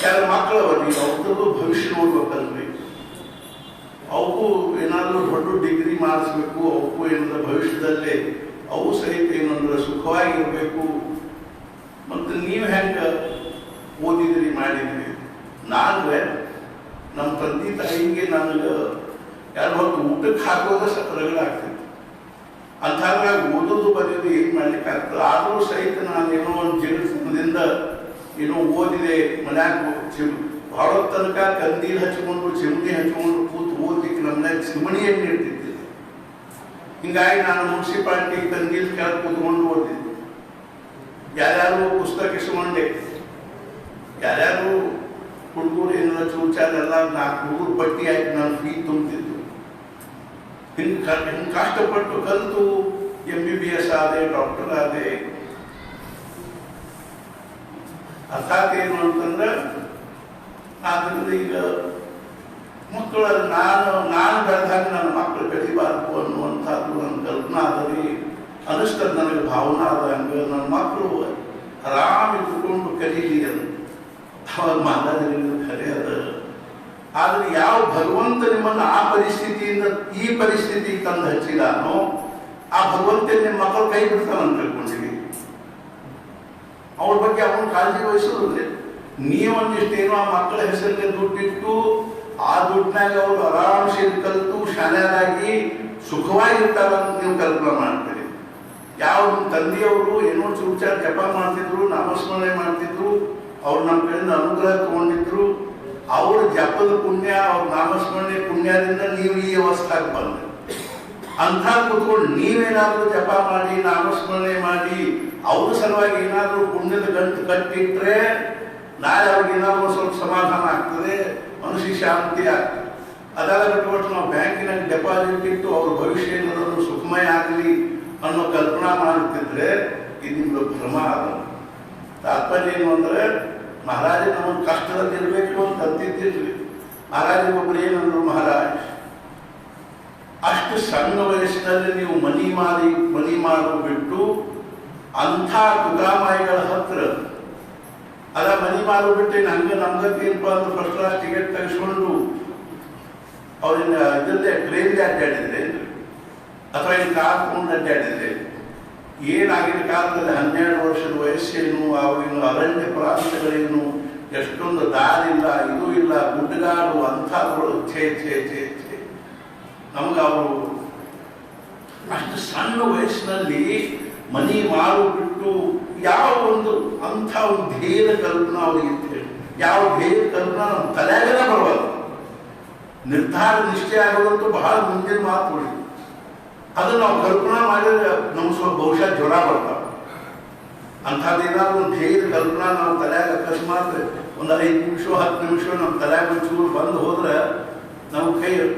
ಯಾರ ಮಕ್ಕಳವರಿ ಅವ್ರದ್ದು ಭವಿಷ್ಯ ನೋಡ್ಬೇಕಲ್ರಿ. ಅವಕ್ಕೂ ಏನಾದರೂ ದೊಡ್ಡ ಡಿಗ್ರಿ ಮಾಡಿಸ್ಬೇಕು, ಅವಕ್ಕೂ ಏನಾದ್ರು ಭವಿಷ್ಯದಲ್ಲೇ ಅವು ಸಹಿತ ಏನಂದ್ರೆ ಸುಖವಾಗಿರ್ಬೇಕು. ಮತ್ತು ನೀವು ಹೆಂಗೆ ಓದಿದ್ರಿ ಮಾಡಿದ್ರಿ? ನಾನ್ರೆ ನಮ್ಮ ತಂದೆ ತಾಯಿಗೆ ನನಗೆ ಯಾರು ಹೊತ್ತು ಊಟಕ್ಕೆ ಹಾಕೋದ ರಗಡಾಗ್ತಿತ್ತು. ಅಂಥದ್ರಾಗ ಓದೋದು ಬರೆಯೋದು ಏನು ಮಾಡ್ಲಿಕ್ಕೆ ಆಗ್ತದೆ. ಆದರೂ ಸಹಿತ ನಾನೇನೋ ಒಂದು ಜೀವನದಿಂದ ಏನೋ ಓದಿದೆ. ಮನ್ಯಾಗ ಭಾಳ ತನಕ ಕಂದೀಲ್ ಹಚ್ಕೊಂಡು ಚಿಮಣಿ ಹಚ್ಕೊಂಡು ಕೂತು ಓದ್ಲಿಕ್ಕೆ ನಮ್ಮನ್ಯಾಗ ಚಿಮಣಿಯನ್ನು ಇರ್ತಿದ್ದಿಲ್ಲ. ಹಿಂಗಾಗಿ ನಾನು ಮುನ್ಸಿಪಾಲ್ಟಿ ಕಂದೀಲ್ ಕೆಳಗೆ ಕೂತ್ಕೊಂಡು ಓದಿದ್ದೆ. ಯಾರ್ಯಾರು ಪುಸ್ತಕ ಇಸ್ಕೊಂಡೆ, ಯಾರ್ಯಾರು ಹುಡುಗರು ಏನಾರ ಚೂಚಾರೆಲ್ಲ 4 ಹುಡುಗರು ಪಟ್ಟಿ ಹಾಕಿ ನಾನು ಫೀ ತುಂಬ್ತಿದ್ದು. ಹಿಂಗೆ ಕಷ್ಟಪಟ್ಟು ಕಲಿತು MBBS ಆದೆ, ಡಾಕ್ಟರ್ ಆದೆ. ಅರ್ಥಾತ್ ಏನು ಅಂತಂದ್ರೆ ಆದ್ದರಿಂದ ಈಗ ಮಕ್ಕಳ ನಾನು ಬೆಳೆದಾಗ ನನ್ನ ಮಕ್ಕಳು ಬೆಳಿಬಾರ್ದು ಅನ್ನುವಂಥದ್ದು ನನ್ನ ಕಲ್ಪನಾ ಅದರಿ ಅನಿಸ್ತದೆ. ನನಗೆ ಭಾವನಾ ಅದ ಹಂಗೆ ನನ್ನ ಮಕ್ಕಳು ಆರಾಮ್ ಇಟ್ಕೊಂಡು ಕಲೀಲಿ ಅಂತ ಅವಾಗ ಮಾತಾಡಿದ್ರೆ ಖರೆ ಅದ. ಆದರೆ ಯಾವ ಭಗವಂತ ನಿಮ್ಮನ್ನು ಆ ಪರಿಸ್ಥಿತಿಯಿಂದ ಈ ಪರಿಸ್ಥಿತಿಗೆ ತಂದು ಹಚ್ಚಿದಾನೋ ಆ ಭಗವಂತ ನಿಮ್ಮ ಮಕ್ಕಳು ಕೈ ಬಿಡ್ತಾನಂತ ತಿಳ್ಕೊಂಡಿವಿ. ಅವ್ರ ಬಗ್ಗೆ ಅವನು ಕಾಳಜಿ ವಹಿಸೋದಿಲ್ಲ. ನೀವೊಂದಿಷ್ಟೇನೋ ಆ ಮಕ್ಕಳ ಹೆಸರಿಗೆ ದುಡ್ಡಿಟ್ಟು ಆ ದುಡ್ಡಿನಾಗ ಅವರು ಆರಾಮ್ಸೆ ಕಲಿತು ಶಾಲೆಯಾಗಿ ಸುಖವಾಗಿರ್ತಾರ ಅಂತ ನೀವು ಕಲ್ಪನೆ ಮಾಡ್ತೀರಿ. ಯಾವ ನಿಮ್ಮ ತಂದೆಯವರು ಏನೋ ಚೂಚಾರ ಜಪ ಮಾಡ್ತಿದ್ರು, ನಾಮಸ್ಮರಣೆ ಮಾಡ್ತಿದ್ರು, ಅವ್ರು ನಮ್ಮ ಕಡೆಯಿಂದ ಅನುಗ್ರಹ ತಗೊಂಡಿದ್ರು. ಅವ್ರ ಜಪದ ಪುಣ್ಯ, ಅವ್ರ ನಾಮಸ್ಮರಣೆ ಪುಣ್ಯದಿಂದ ನೀವು ಈ ಅವಸ್ಥೆಗೆ ಬಂದ್ರಿ. ಅಂಥ ಕೂತ್ಕೊಂಡು ನೀವೇನಾದ್ರೂ ಜಪ ಮಾಡಿ ನಾಮಸ್ಮರಣೆ ಮಾಡಿ ಅವ್ರ ಸಲುವಾಗಿ ಏನಾದರೂ ಪುಣ್ಯದ ಗಂಟು ಕಟ್ಟಿಟ್ರೆ ನಾಳೆ ಅವ್ರಿಗೆ ಏನಾದ್ರು ಸ್ವಲ್ಪ ಸಮಾಧಾನ ಆಗ್ತದೆ, ಮನಸ್ಸಿಗೆ ಶಾಂತಿ ಆಗ್ತದೆ. ಅದೆಲ್ಲ ಬಿಟ್ಬಿಟ್ಟು ನಾವು ಬ್ಯಾಂಕಿನಾಗ ಡೆಪಾಸಿಟ್ ಇಟ್ಟು ಅವ್ರ ಭವಿಷ್ಯ ಏನಾದರೂ ಸುಖಮಯ ಆಗಲಿ ಅನ್ನೋ ಕಲ್ಪನಾ ಮಾಡುತ್ತಿದ್ರೆ ಇದು ನಿಮ್ದು ಭ್ರಮ ಅದ. ತಾತ್ಪರ್ಯ ಏನು ಅಂದ್ರೆ ಮಹಾರಾಜ ನಮಗೆ ಕಷ್ಟದಲ್ಲಿ ಇರಬೇಕು ಅಂತ ಅಂತಿದ್ದಿಲ್ರಿ. ಮಹಾರಾಜಗೊಬ್ಬರು ಏನಂದ್ರು, ಮಹಾರಾಜ್ ಅಷ್ಟು ಸಣ್ಣ ವಯಸ್ಸಿನಲ್ಲಿ ನೀವು ಮನಿ ಮಾರು ಬಿಟ್ಟು ಅಂಥ ತುಕಾಮಾಯಿಗಳ ಹತ್ರ ಅದ ಮನಿ ಮಾರು ಬಿಟ್ಟು ನಮ್ಗತಿ ಏನಪ್ಪ ಅಂದ್ರೆ ಫಸ್ಟ್ ಕ್ಲಾಸ್ ಟಿಕೆಟ್ ತೆಗೆಸ್ಕೊಂಡು ಅವ್ರನ್ನ ಇದರಲ್ಲೇ ಟ್ರೈನ್ಗೆ ಅಡ್ಡಾಡಿದ್ರೆ ಅಥವಾ ಇಲ್ಲಿ ಕಾರ್ ತಗೊಂಡು ಅಡ್ಡಾಡಿದ್ರೆ ಏನಾಗಿನ ಕಾಲದಲ್ಲಿ 12 ವರ್ಷದ ವಯಸ್ಸೇನು, ಅವಾಗಿನ ಅರಣ್ಯ ಪ್ರಾಂತಗಳೇನು, ಎಷ್ಟೊಂದು ದಾರಿಲ್ಲ, ಇದು ಇಲ್ಲ, ಗುಡ್ಡಗಾಡು ಅಂಥದ್ರೊಳಗೆ ಛೇ ನಮ್ಗೆ ಅವರು ಅಷ್ಟು ಸಣ್ಣ ವಯಸ್ಸಿನಲ್ಲಿ ಮನಿ ಮಾರು ಬಿಟ್ಟು ಯಾವ ಒಂದು ಅಂಥ ಒಂದು ಧ್ಯೇಯದ ಕಲ್ಪನಾ ಅವ್ರಿಗೆ ಇರ್ತೇವೆ. ಯಾವ ಧ್ಯೇಯದ ಕಲ್ಪನಾ ನಮ್ಮ ತಲೆಯಾಗನೇ ಬರಬಾರ್ದು. ನಿರ್ಧಾರ ನಿಶ್ಚಯ ಆಗೋದಂತೂ ಬಹಳ ಮುಂದಿನ ಮಾತುಗಳು. ಅದು ನಾವು ಕಲ್ಪನಾ ಮಾಡಿದ್ರೆ ನಮ್ಗೆ ಸ್ವಲ್ಪ ಬಹುಶಃ ಜ್ವರ ಬರ್ತಾವೆ. ಅಂಥದ್ದೇನಾದ್ರು ಒಂದು ಧ್ಯೇಯದ ಕಲ್ಪನಾ ನಾವು ತಲೆಯಾಗ ಅಕಸ್ಮಾತ್ ಒಂದು 5 ನಿಮಿಷ 10 ನಿಮಿಷ ನಮ್ಮ ತಲೆಯಾಗ ಒಂಚೂರು ಬಂದು ಹೋದ್ರೆ ನಮ್ಮ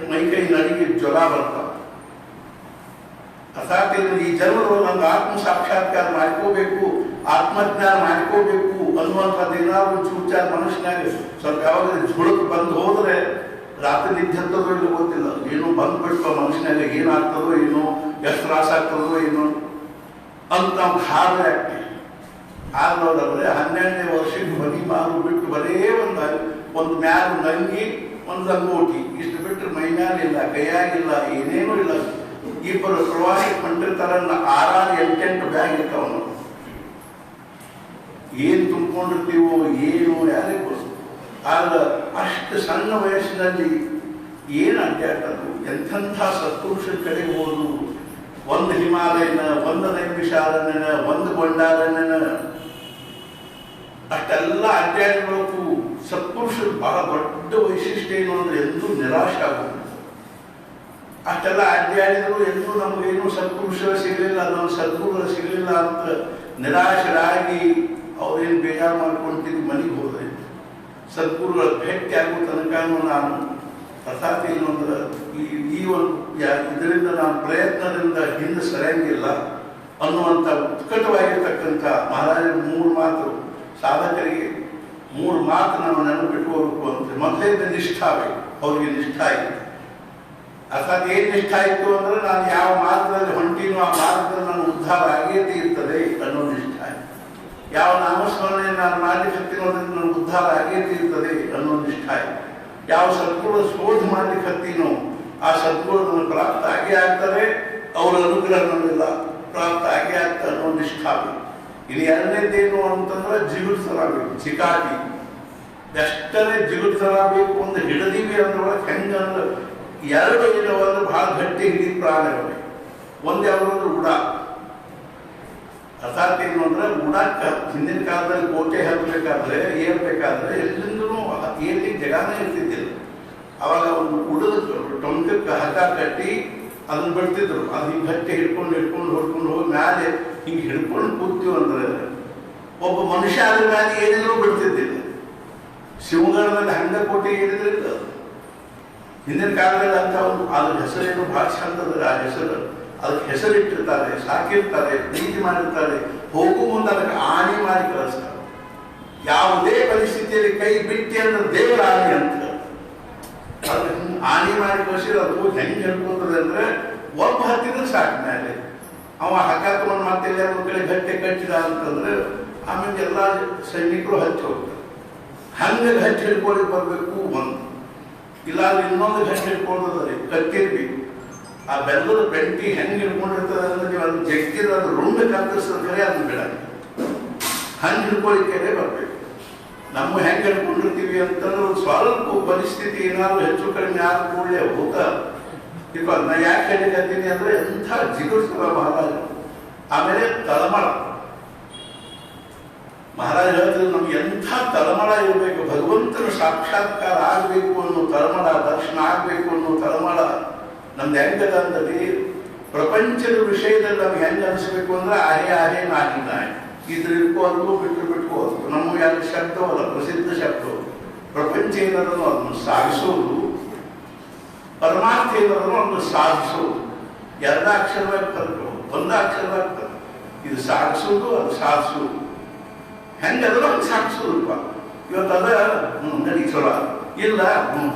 ಮೈ ನಡಿಗೆ ಜ್ವರ ಬರ್ತಾವೆ. ಅರ್ಥಾತ್ ಈ ಜನ್ಮರು ನಮ್ಗೆ ಆತ್ಮ ಸಾಕ್ಷಾತ್ಕಾರ ಮಾಡ್ಕೋಬೇಕು, ಆತ್ಮಜ್ಞಾನ ಮಾಡ್ಕೋಬೇಕು ಅನ್ನುವಂಥದ್ದು ಏನಾದ್ರು ಚೂಚಾರ ಮನುಷ್ಯನಾಗ ಸ್ವಲ್ಪ ಯಾವಾಗ ಝುಳಕ್ ಬಂದು ಹೋದ್ರೆ ರಾತ್ರಿ ನಿದ್ದೆ ಹತ್ತದೋ ಇಲ್ಲ ಗೊತ್ತಿಲ್ಲ, ಏನೋ ಬಂದ್ಬಿಟ್ಟು ಮನುಷ್ಯನಾಗ ಏನಾಗ್ತದೋ ಏನೋ, ಎಷ್ಟು ತ್ರಾಸ ಆಗ್ತದೋ ಏನೋ ಅಂತ ನಾವು ಗಾಬರಿ ಆಗ್ತೀವಿ. ಆದ್ರೆ 12ನೇ ವರ್ಷಕ್ಕೆ ಮನಿ ಮಾರು ಬಿಟ್ಟು ಬರೇ ಒಂದು ಮ್ಯಾಲ ನಂಗಿ ಒಂದು ಲಂಗೋಟಿ ಇಷ್ಟು ಬಿಟ್ಟರೆ ಮೈ ಮ್ಯಾಲಿಲ್ಲ, ಕೈಯಾಗಿಲ್ಲ, ಏನೇನೂ ಇಲ್ಲ. ಇಬ್ಬರು ಪ್ರವಾಸಿ ಹೊಂಟಿರ್ತಾರ, 6-8 ಬ್ಯಾಗ್ ಇರ್ತಾವ. ನಾವು ಏನು ತುಂಬಿಕೊಂಡಿರ್ತೀವೋ ಏನು ಯಾರಿಗೂ ಗೊತ್ತು. ಆದ್ರೆ ಅಷ್ಟು ಸಣ್ಣ ವಯಸ್ಸಿನಲ್ಲಿ ಏನು ಅಡ್ಡಾಟದು, ಎಂಥೆಂಥ ಸತ್ಪುರುಷರ ಕಡೆಗೆ ಹೋದು, ಒಂದು ಹಿಮಾಲಯನ, ಒಂದು ನೈಮಿಷಾರಣ್ಯನ, ಒಂದು ಗೊಂಡಾರಣ್ಯನ, ಅಷ್ಟೆಲ್ಲ ಅಡ್ಡಾಡಬೇಕು. ಸತ್ಪುರುಷರು ಬಹಳ ದೊಡ್ಡ ವೈಶಿಷ್ಟ್ಯ ಏನು ಅಂದ್ರೆ ಎಂದೂ ನಿರಾಶೆ ಆಗೋದು. ಅಷ್ಟೆಲ್ಲ ಅಡ್ಡಾಡಿದ್ರು ಎಂದೂ ನಮಗೇನು ಸತ್ಪುರುಷರ ಸಿಗಲಿಲ್ಲ, ನಮ್ಮ ಸದ್ಗುರುಗಳು ಸಿಗಲಿಲ್ಲ ಅಂತ ನಿರಾಶರಾಗಿ ಅವ್ರೇನು ಬೇಜಾರು ಮಾಡ್ಕೊಂತಿದ್ದು ಮನೆಗೆ ಹೋದ್ರೆ ಸದ್ಗುರುಗಳ ಭೇಟಿ ಆಗೋ ತನಕನೂ ನಾನು ಅರ್ಥಾತ್ ಏನು ಅಂದ್ರೆ ಈ ಒಂದು ಇದರಿಂದ ನಾನು ಪ್ರಯತ್ನದಿಂದ ಹಿಂದೆ ಸರಿಯಂಗಿಲ್ಲ ಅನ್ನುವಂಥ ಉತ್ಕಟವಾಗಿರ್ತಕ್ಕಂಥ ಮಹಾರಾಜರ 3 ಮಾತು ಸಾಧಕರಿಗೆ 3 ಮಾತು ನಾವು ನೆನಪಿಟ್ಕೋಬೇಕು ಅಂತ. ಮೊದಲೇದ ನಿಷ್ಠಾವೆ, ಅವರಿಗೆ ನಿಷ್ಠಾ ಇದೆ. ಅರ್ಥಾತ್ ಏನು ನಿಷ್ಠ ಇತ್ತು ಅಂದ್ರೆ ನಾನು ಯಾವ ಮಾರ್ಗದಲ್ಲಿ ಹೊಂಟೀನೋ ಆ ಮಾರ್ಗದಲ್ಲಿ ನಾನು ಉದ್ಧಾರ ಆಗೇ ತೀರ್ತದೆ ಅನ್ನೋ ನಿಷ್ಠ. ಯಾವ ನಾಮಸ್ಮರಣೆ ನಾನು ಮಾಡ್ಲಿಕ್ಕೆ ಹತ್ತಿನೋದ್ರಿಂದ ನನಗೆ ಉದ್ಧಾರ ಆಗೇ ತೀರ್ತದೆ ಅನ್ನೋ ನಿಷ್ಠ. ಯಾವ ಸದ್ಗುಣ ಶೋಧ ಮಾಡ್ಲಿಕ್ಕೆ ಹತ್ತೀನೋ ಆ ಸದ್ಗುಣ ನನಗೆ ಪ್ರಾಪ್ತ ಆಗೇ ಆಗ್ತದೆ, ಅವರ ಅನುಗ್ರಹ ನಮಗೆಲ್ಲ ಪ್ರಾಪ್ತ ಆಗೇ ಆಗ್ತದೆ ಅನ್ನೋ ನಿಷ್ಠ. ಇನ್ನು ಎರಡನೇದೇನು ಅಂತಂದ್ರೆ ಜಿಗುಡ್ಸರಾಗಬೇಕು, ಚಿಕಾಟಿ. ಎಷ್ಟನೇ ಜಿಗುಡ್ಸರಾಗಬೇಕು ಒಂದು ಹಿಡಿದೀವಿ ಅಂದ್ರೊಳಗೆ ಹೆಂಗಂದ್ರೆ ಎರಡು ಏನವಂದ್ರೆ ಬಹಳ ಗಟ್ಟಿ ಹಿಡಿ ಪ್ರಾಣಗಳು. ಒಂದು ಯಾವ್ದಂದ್ರೆ ಉಡ. ಅರ್ಥಾತ್ ಏನು ಅಂದ್ರೆ ಉಡಕ್ಕ ಹಿಂದಿನ ಕಾಲದಲ್ಲಿ ಕೋಟೆ ಹತ್ತಬೇಕಾದ್ರೆ ಏರ್ಬೇಕಾದ್ರೆ ಎಲ್ಲಿಂದೂ ಎಲ್ಲಿ ಜಗಾನೇ ಇರ್ತಿದ್ದಿಲ್ಲ. ಅವಾಗ ಒಂದು ಉಡದ ಟೊಂಕಕ್ಕೆ ಹಗ್ಗ ಕಟ್ಟಿ ಅದನ್ನ ಬಿಡ್ತಿದ್ರು. ಅದು ಹಿಂಗೆ ಗಟ್ಟಿ ಹಿಡ್ಕೊಂಡು ಹೊಡ್ಕೊಂಡು ಹೋಗಿ ಮ್ಯಾಲೆ ಹಿಂಗೆ ಹಿಡ್ಕೊಂಡು ಕೂತೀವಿ ಅಂದ್ರೆ ಒಬ್ಬ ಮನುಷ್ಯ ಅದ್ರ ಮ್ಯಾಲೆ ಏನೇನೋ ಬಿಡ್ತಿದ್ದಿಲ್ಲ. ಶಿವಗಢದಲ್ಲಿ ಹಂಗ ಕೋಟೆ ಏನಿದ್ರಿಲ್ಲ ಹಿಂದಿನ ಕಾಲದಲ್ಲಿ ಅಂತ ಒಂದು ಅದ್ರ ಹೆಸರೇನು ಭಾಳ ಚಂದದ. ಆ ಹೆಸರು ಅದಕ್ಕೆ ಹೆಸರಿಟ್ಟಿರ್ತಾರೆ, ಸಾಕಿರ್ತಾರೆ, ಪ್ರೀತಿ ಮಾಡಿರ್ತಾರೆ. ಹೋಗು ಮುಂದೆ ಅದಕ್ಕೆ ಆಣಿ ಮಾಡಿ ಕಳಿಸ್ತಾರೆ. ಯಾವುದೇ ಪರಿಸ್ಥಿತಿಯಲ್ಲಿ ಕೈ ಬಿಟ್ಟಿ ಅಂದ್ರೆ ದೇವರ ಆಣಿ ಅಂತ ಅದಕ್ಕೆ ಆಣಿ ಮಾಡಿ ಕಳಿಸಿದ್ರೆ ಅದು ಹೆಂಗೆ ಹೇಳ್ಕೊತದೆ ಅಂದ್ರೆ ಒಬ್ಬ ಹತ್ತಿದ್ರೆ ಸಾಕು ಮೇಲೆ ಅವ ಹಗ್ಗ ತಗೊಂಡು ಮತ್ತೆ ಒಂದು ಕಡೆ ಗಟ್ಟೆ ಕಟ್ಟಿದ ಅಂತಂದ್ರೆ ಆಮೇಲೆ ಎಲ್ಲ ಸೈನಿಕರು ಹಚ್ಚಿ ಹೋಗ್ತಾರೆ. ಹಂಗೆ ಹಚ್ಚಿ ಹಿಡ್ಕೊಳ್ಳಿ ಬರಬೇಕು ಒಂದು, ಇಲ್ಲಾಂದ್ರೆ ಇನ್ನೊಂದು ಗಂಟೆ ಹಿಡ್ಕೊಂಡ್ರೆ ಕಟ್ಟಿರ್ಬೇಕು. ಆ ಬೆಲ್ಲದ ಬೆಂಕಿ ಹೆಂಗೆ ಹಿಡ್ಕೊಂಡಿರ್ತದೆ ಅಂದ್ರೆ ನೀವು ಅದನ್ನ ಜಗ್ಗಿದ ಅದು ರುಂಡ ಕತ್ತರಿಸಿದ್ರೆ ಅದನ್ನ ಬಿಡ, ಹಂಗೆ ಹಿಡ್ಕೊಳ್ಳಿಕ್ಕೆ ಬರ್ಬೇಕು. ನಮ್ಮ ಹೆಂಗೆ ಹಿಡ್ಕೊಂಡಿರ್ತೀವಿ ಅಂತಂದ್ರೆ ಒಂದು ಸ್ವಲ್ಪ ಪರಿಸ್ಥಿತಿ ಏನಾದ್ರು ಹೆಚ್ಚು ಕಡಿಮೆ ಆದ ಕೂಡಲೇ ಹೋಗ್ತಾ ಈಗ ನಾ ಯಾಕೆ ಹೇಳಿಕತ್ತೀನಿ ಅಂದ್ರೆ ಎಂಥ ಜಿಗುಡ್ಸಲ್ಲ ಮಹಾರಾಜ. ಆಮೇಲೆ ತಳಮಳ ಮಹಾರಾಜ ಹೇಳಿದ್ರೆ ನಮ್ಗೆ ಎಂಥ ತಳಮಳ ಇರಬೇಕು, ಭಗವಂತನ ಸಾಕ್ಷಾತ್ಕಾರ ಆಗಬೇಕು ಅನ್ನೋ ತಳಮಳ, ದರ್ಶನ ಆಗಬೇಕು ಅನ್ನೋ ತಳಮಳ ನಮ್ದು ಹೆಂಗದ ಅಂದ್ರೆ ಪ್ರಪಂಚದ ವಿಷಯದಲ್ಲಿ ನಮ್ಗೆ ಹೆಂಗೆ ಅನಿಸ್ಬೇಕು ಅಂದ್ರೆ ಆಹೇ ನಾಯಿ ಇದ್ರ ಇಟ್ಕೋದು ಬಿಟ್ಕೋದು. ನಮ್ಮ ಎರಡು ಶಬ್ದವಲ್ಲ, ಪ್ರಸಿದ್ಧ ಶಬ್ದ. ಪ್ರಪಂಚ ಏನದನ್ನು ಅದನ್ನು ಸಾಗಿಸೋದು, ಪರಮಾರ್ಥ ಏನದನ್ನು ಅದನ್ನು ಸಾಧಿಸೋದು. ಎರಡು ಅಕ್ಷರವಾಗಿ ಬರ್ತವೆ, ಒಂದು ಅಕ್ಷರವಾಗಿ ಬರ್ತದೆ. ಇದು ಸಾಗಿಸೋದು, ಅದು ಸಾಧಿಸೋದು. ಹೆಂಗದನ್ನು ಹಂಗೆ ಸಾಗಿಸೋದಪ್ಪ. ಇವತ್ತು ಅದ ನಡಿ ಚಲೋ ಇಲ್ಲ,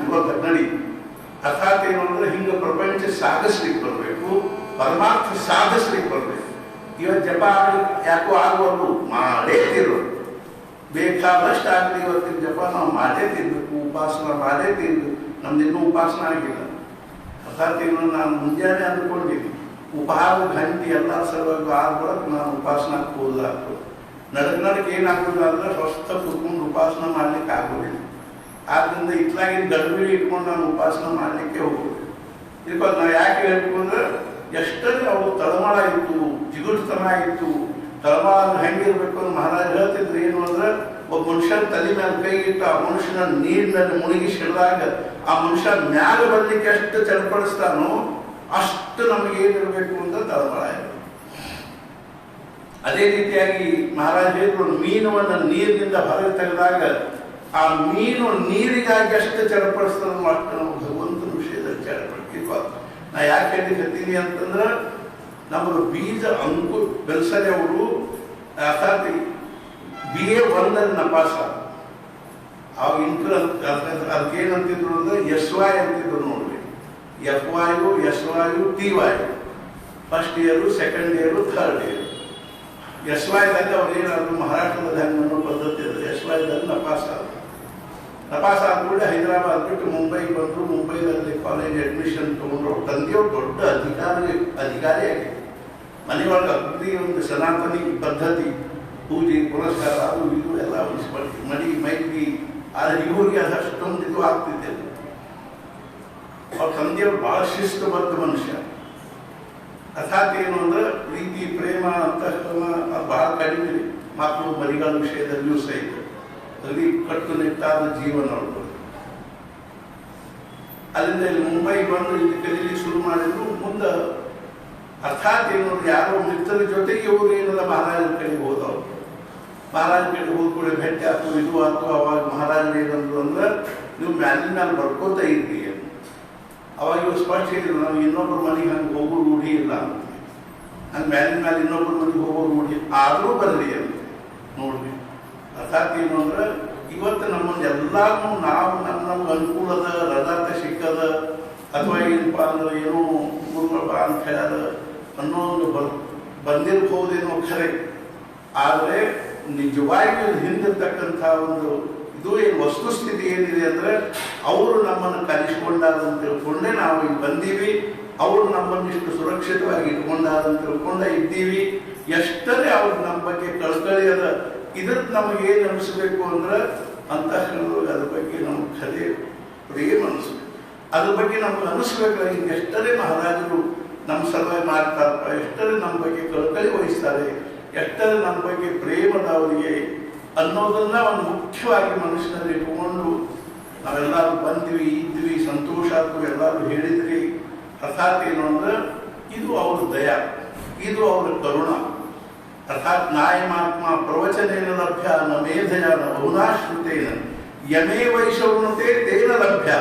ಇವತ್ತು ನಡಿ. ಅರ್ಥಾತ್ ಏನು ಅಂದ್ರೆ ಹಿಂಗೆ ಪ್ರಪಂಚ ಸಾಗಿಸ್ಲಿಕ್ಕೆ ಬರಬೇಕು, ಪರಮಾರ್ಥ ಸಾಧಿಸ್ಲಿಕ್ಕೆ ಬರಬೇಕು. ಇವತ್ತು ಜಪ ಯಾಕೋ ಆಗುವಲ್ಲು ಮಾಡೇ ತಿರು, ಬೇಕಾದಷ್ಟು ಆಗಲಿ ಇವತ್ತಿನ ಜಪ ನಾವು ಮಾಡೇ ತಿನ್ಬೇಕು, ಉಪಾಸನ ಮಾಡೇ ತಿನ್ಬೇಕು. ನಮ್ದು ಇನ್ನೂ ಉಪಾಸನ ಆಗಿಲ್ಲ. ಅರ್ಥಾತ್ ಏನು ನಾನು ಮುಂಜಾನೆ ಅಂದ್ಕೊಂಡಿದ್ದೀನಿ ಉಪಹಾರ ಗಂಟೆ ಎಲ್ಲ ಸಲುವಾಗಿ ಆದ್ರೊಳಗೆ ನಾನು ಉಪಾಸನಕ್ಕೆ ಹೋದಾಗ್ತದೆ. ನಡಕ್ಕೆ ಏನಾಗೋದಿಲ್ಲ ಅಂದ್ರೆ ಸ್ವಸ್ಥ ಕುತ್ಕೊಂಡು ಉಪಾಸನ ಮಾಡ್ಲಿಕ್ಕೆ ಆಗೋದಿಲ್ಲ. ಆದ್ರಿಂದ ಇತ್ಲಾಗಿನ ಗಡ್ಬಿಡಿ ಇಟ್ಕೊಂಡು ನಾನು ಉಪಾಸನ ಮಾಡಲಿಕ್ಕೆ ಹೋಗೋದು. ಇದಕ್ಕೆ ನಾವು ಯಾಕೆ ಹೇಳ್ಬೇಕು ಅಂದ್ರೆ ಎಷ್ಟೇ ಅವು ತಳಮಳ ಇತ್ತು, ಜಿಗುಡ್ತನ ಇತ್ತು. ತಳಮಳ ಅಂದ್ರೆ ಹೆಂಗಿರ್ಬೇಕು ಅಂತ ಮಹಾರಾಜ ಹೇಳ್ತಿದ್ರು. ಏನು ಅಂದ್ರೆ ಒಬ್ಬ ಮನುಷ್ಯನ ತಲೆ ಮೇಲೆ ಕೈಗಿಟ್ಟು ಆ ಮನುಷ್ಯನ ನೀರಿನಲ್ಲಿ ಮುಳುಗಿಸಿ ಹಿಡಿದಾಗ ಆ ಮನುಷ್ಯ ಮ್ಯಾಲ ಬರ್ಲಿಕ್ಕೆ ಎಷ್ಟು ಚಡಪಡಿಸ್ತಾನೋ ಅಷ್ಟು ನಮಗೆ ಏನಿರಬೇಕು ಅಂತ ತಳಮಳ ಇತ್ತು. ಅದೇ ರೀತಿಯಾಗಿ ಮಹಾರಾಜ ಹೇಳಿದ್ರು, ಮೀನವನ್ನು ನೀರಿನಿಂದ ಹೊರಗೆ ತೆಗೆದಾಗ ಆ ಮೀನು ನೀರಿಗಾಗಿ ಎಷ್ಟು ಚಡಪಡಿಸ್ತದ ಅಷ್ಟು ನಾವು ಭಗವಂತನ ವಿಷಯದಲ್ಲಿ ಚಡಪಡ್ತೀವಿ. ನಾ ಯಾಕೆ ಹೇಳಿಕತ್ತೀನಿ ಅಂತಂದ್ರೆ ನಮ್ಮದು ಬೀಜ ಅಂಕು ಬೆಲ್ಸನೆ ಅವರು ಅರ್ಥಾತ್ BA 1 ನಪಾಸ ಅವಾಗ ಅದಕ್ಕೇನಂತಿದ್ರು ಅಂದ್ರೆ SY ಅಂತಿದ್ರು ನೋಡ್ರಿ. FY, SY, TY first year, second year, third year. SYದಾಗ ಅವ್ರು ಏನಾದ್ರು ಮಹಾರಾಷ್ಟ್ರದಲ್ಲಿ ಹೆಂಗೆ ಅನ್ನೋ ಪದ್ಧತಿ ಇದೆ. SYದಲ್ಲಿ ನಪಾಸ ನಪಾಸ ಆದ್ಮೇಲೆ ಹೈದರಾಬಾದ್ ಬಿಟ್ಟು ಮುಂಬೈಗೆ ಬಂದರು. ಮುಂಬೈದಲ್ಲಿ ಕಾಲೇಜ್ ಅಡ್ಮಿಷನ್ ತೊಗೊಂಡ್ರು. ತಂದೆಯವ್ರು ದೊಡ್ಡ ಅಧಿಕಾರಿಯಾಗಿ ಮನೆಯೊಳಗೆ ಅಗ್ನಿ ಒಂದು ಸನಾತನಿ ಪದ್ಧತಿ, ಪೂಜೆ ಪುರಸ್ಕಾರ ಅದು ಇದು ಎಲ್ಲ ಉಳಿಸ್ಕೊಳ್ತೀವಿ, ಮಡಿ ಮೈಗಿ. ಆದರೆ ಇವ್ರಿಗೆ ಅದಷ್ಟೊಂದು ಇದು ಆಗ್ತಿದ್ದಿಲ್ಲ. ಅವ್ರ ತಂದೆಯವ್ರು ಭಾಳ ಶಿಸ್ತುಬದ್ಧ ಮನುಷ್ಯ. ಅರ್ಥಾತ್ ಏನು ಅಂದ್ರೆ ಪ್ರೀತಿ ಪ್ರೇಮ ಅಂತಃಕರಣ ಅದು ಬಹಳ ಕಡಿಮೆ. ಮಕ್ಕಳು ಮರಿಗಳ ವಿಷಯದಲ್ಲಿಯೂ ಸಹಿತ ಅಲ್ಲಿ ಕಟ್ಟುನಿಟ್ಟಾದ ಜೀವನ ಅವ್ರದ್ದು. ಅಲ್ಲಿಂದ ಇಲ್ಲಿ ಮುಂಬೈ ಬಂದು ಇಲ್ಲಿ ಕಲೀಲಿಕ್ಕೆ ಶುರು ಮಾಡಿದ್ರು. ಮುಂದೆ ಅರ್ಥಾತ್ ಏನು ಯಾರೋ ಮಿತ್ರರ ಜೊತೆಗೆ ಇವರು ಏನಲ್ಲ ಮಹಾರಾಜನ ಕಡೆಗೆ ಹೋದವ್ರು. ಮಹಾರಾಜನ ಕಡೆಗೆ ಹೋದ ಕೂಡ ಭೇಟಿ ಆಯ್ತು, ಇದು ಆಯ್ತು. ಅವಾಗ ಮಹಾರಾಜರು ಏನಂದ್ರು ಅಂದ್ರೆ ನೀವು ಮ್ಯಾಲಿನ ಮೇಲೆ ಬರ್ಕೋತಾ ಇದ್ರಿ. ಅವಾಗ ಇವ್ರು ಸ್ಪಷ್ಟ ಹೇಳಿದ್ರು, ನಾವು ಇನ್ನೊಬ್ಬರ ಮನೆಗೆ ಹಂಗೆ ಹೋಗೋ ರೂಢಿ ಇಲ್ಲ ಅಂತ. ಹಂಗೆ ಮ್ಯಾಲಿನ ಮೇಲೆ ಇನ್ನೊಬ್ಬರ ಮನೆಗೆ ಹೋಗೋ ರೂಢಿ ಆದರೂ ಬರಲಿ ಅಂತ ನೋಡ್ರಿ. ಅರ್ಥಾತ್ ಏನು ಅಂದ್ರೆ ಇವತ್ತು ನಮ್ಮನ್ನು ಎಲ್ಲಾರು ನಾವು ನಮ್ಗೆ ಅನುಕೂಲದ ರಜಾತ ಸಿಕ್ಕದ ಅಥವಾ ಏನಪ್ಪ ಅಂದ್ರೆ ಏನೋ ಗುರುಗಳ ಅಂತ ಹೇಳ್ಯಾರ ಅನ್ನೋ ಒಂದು ಬಂದಿರಬಹುದೇನೋ ಖರೆ. ಆದರೆ ನಿಜವಾಗಿ ಹಿಂದಿರ್ತಕ್ಕಂಥ ಒಂದು ಇದು ಏನು ವಸ್ತುಸ್ಥಿತಿ ಏನಿದೆ ಅಂದರೆ ಅವರು ನಮ್ಮನ್ನು ಕಲಿಸ್ಕೊಂಡಾರಂತ ತಿಳ್ಕೊಂಡೇ ನಾವು ಇಲ್ಲಿ ಬಂದೀವಿ. ಅವರು ನಮ್ಮನ್ನು ಇಷ್ಟು ಸುರಕ್ಷಿತವಾಗಿ ಇಟ್ಕೊಂಡಾರಂತ ತಿಳ್ಕೊಂಡೇ ಇದ್ದೀವಿ. ಎಷ್ಟರೇ ಅವ್ರು ನಮ್ಮ ಬಗ್ಗೆ ಕಳ್ಕಳಿ ಅದ. ಇದಕ್ಕೆ ನಮಗೆ ಏನು ಅನಿಸ್ಬೇಕು ಅಂದ್ರೆ ಅಂತಃಕರಣದೊಳಗೆ ಅದ್ರ ಬಗ್ಗೆ ನಮ್ಗೆ ಖರೆ ಪ್ರೇಮ ಅನಿಸ್ಬೇಕು. ಅದ್ರ ಬಗ್ಗೆ ನಮ್ಗೆ ಅನಿಸ್ಬೇಕಾದ್ರೆ ಈಗ ಎಷ್ಟರೇ ಮಹಾರಾಜರು ನಮ್ಮ ಸಲುವಾಗಿ ಮಾಡ್ತಾರಪ್ಪ, ಎಷ್ಟರೇ ನಮ್ಮ ಬಗ್ಗೆ ಕಳ್ಕಳಿ ವಹಿಸ್ತಾರೆ, ಎಷ್ಟರೇ ನಮ್ಮ ಬಗ್ಗೆ ಪ್ರೇಮದ ಅವರಿಗೆ ಅನ್ನೋದನ್ನ ಒಂದು ಮುಖ್ಯವಾಗಿ ಮನುಷ್ಯನಲ್ಲಿ ಇಟ್ಕೊಂಡು ನಾವೆಲ್ಲರೂ ಬಂದ್ವಿ, ಇದ್ವಿ, ಸಂತೋಷ ಆಯ್ತು, ಎಲ್ಲರೂ ಹೇಳಿದ್ರಿ. ಅರ್ಥಾತ್ ಏನು ಅಂದ್ರೆ ಇದು ಅವ್ರ ದಯ, ಇದು ಅವರ ಕರುಣ. ಅರ್ಥಾತ್ ನಾಯಮಾತ್ಮ ಪ್ರವಚನೇನ ಲಭ್ಯ ನ ಮೇಧಯ ನ ಬಹುನಾಶ್ರುತೇನ ಯಮೇ ವೈಶವೃಣತೆ ತೇನ ಲಭ್ಯ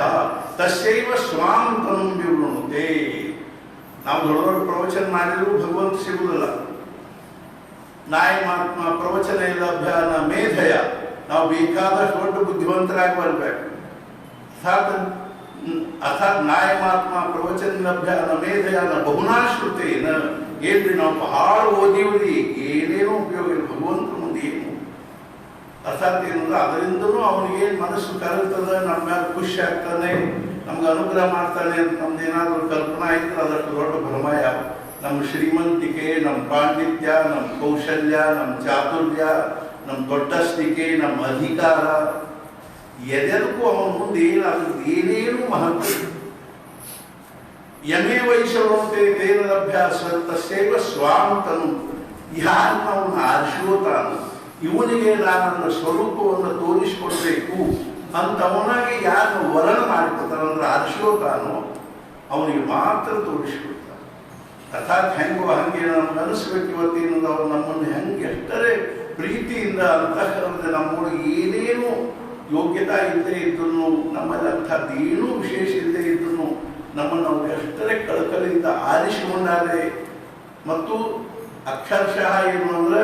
ತಸ್ಯೈವ ಸ್ವಾಂ ತನುಂ ವಿವೃಣತೆ. ನಾವು ದೊಡ್ಡ ದೊಡ್ಡ ಪ್ರವಚನ ಮಾಡಿದ್ರು ಭಗವಂತ ಸಿಗುವುದಿಲ್ಲ. ನಾಯಮಾತ್ಮ ಪ್ರವಚನ ಲಭ್ಯ ನ ಮೇಧಯ, ನಾವು ಬೇಕಾದಷ್ಟು ದೊಡ್ಡ ಬುದ್ಧಿವಂತರಾಗಿ ಬರ್ಬೇಕು. ಅರ್ಥಾತ್ ನಾಯಮಾತ್ಮ ಪ್ರವಚನ ಲಭ್ಯ ನ ಮೇಧಯ ನ ಬಹುನಾಶ್ರುತೇನ. ಏನ್ರಿ ನಾವು ಬಹಳ ಓದಿವ್ರಿ, ಏನೇನೋ ಉಪಯೋಗ ಇಲ್ಲ ಭಗವಂತ ಮುಂದೆ ಏನು. ಅರ್ಥಾತ್ ಏನಂದ್ರೆ ಅದರಿಂದನೂ ಅವನಿಗೇನು ಮನಸ್ಸು ಕರಗ್ತದ, ನಮ್ಮ ಮೇಲೆ ಖುಷಿ ಆಗ್ತಾನೆ, ನಮ್ಗೆ ಅನುಗ್ರಹ ಮಾಡ್ತಾನೆ ಅಂತ ನಮ್ದು ಏನಾದರೂ ಕಲ್ಪನಾ ಇದ್ರೆ ಅದಷ್ಟು ದೊಡ್ಡ ಭ್ರಮಯ. ನಮ್ಮ ಶ್ರೀಮಂತಿಕೆ, ನಮ್ಮ ಪಾಂಡಿತ್ಯ, ನಮ್ಮ ಕೌಶಲ್ಯ, ನಮ್ಮ ಚಾತುರ್ಯ, ನಮ್ಮ ದೊಡ್ಡಸ್ತಿಕೆ, ನಮ್ಮ ಅಧಿಕಾರ ಎದೆದಕ್ಕೂ ಅವನ ಮುಂದೆ ಏನಾಗುತ್ತೆ, ಏನೇನು ಮಹತ್ವ. ಯಮೇ ವೈಶವೃಣತೆ ತೇನ ಲಭ್ಯ ತಸ್ಯೈವ ಸ್ವಾಂ ತನು. ಯಾರನ್ನ ಅವನ್ನ ಆರಿಸ್ಕೋತಾನು, ಇವನಿಗೆ ನಾನು ನನ್ನ ಸ್ವರೂಪವನ್ನು ತೋರಿಸಿಕೊಡ್ಬೇಕು ಅಂತ ಅವನಾಗಿ ಯಾರನ್ನು ವರ್ಣ ಮಾಡಿಕೊಡ್ತಾನಂದ್ರೆ ಆರಿಸ್ಕೋತಾನೋ ಅವನಿಗೆ ಮಾತ್ರ ತೋರಿಸ್ಕೊಡ್ತಾನೆ. ಅರ್ಥಾತ್ ಹೆಂಗೋ ಹಂಗೆ ನಮ್ಗೆ ಅನಿಸ್ಬೇಕು ಇವತ್ತೇನಂದ್ರೆ ಅವ್ರು ನಮ್ಮನ್ನು ಹೆಂಗೆ ಎಷ್ಟರೇ ಪ್ರೀತಿಯಿಂದ ಅಂತಃಕರಣದ ನಮ್ಮೊಳಗೆ ಏನೇನು ಯೋಗ್ಯತಾ ಇಲ್ಲದೆ ಇದ್ದನು, ನಮ್ಮಲ್ಲಿ ಅಂಥದ್ದು ಏನೂ ವಿಶೇಷ ಇಲ್ಲದೆ ಇದ್ದನು ನಮ್ಮನ್ನು ಅವ್ರು ಎಷ್ಟರೇ ಕಳಕಳಿಯಿಂದ ಆರಿಸಿಕೊಂಡಾರೆ. ಮತ್ತು ಅಕ್ಷರಶಃ ಏನು ಅಂದ್ರೆ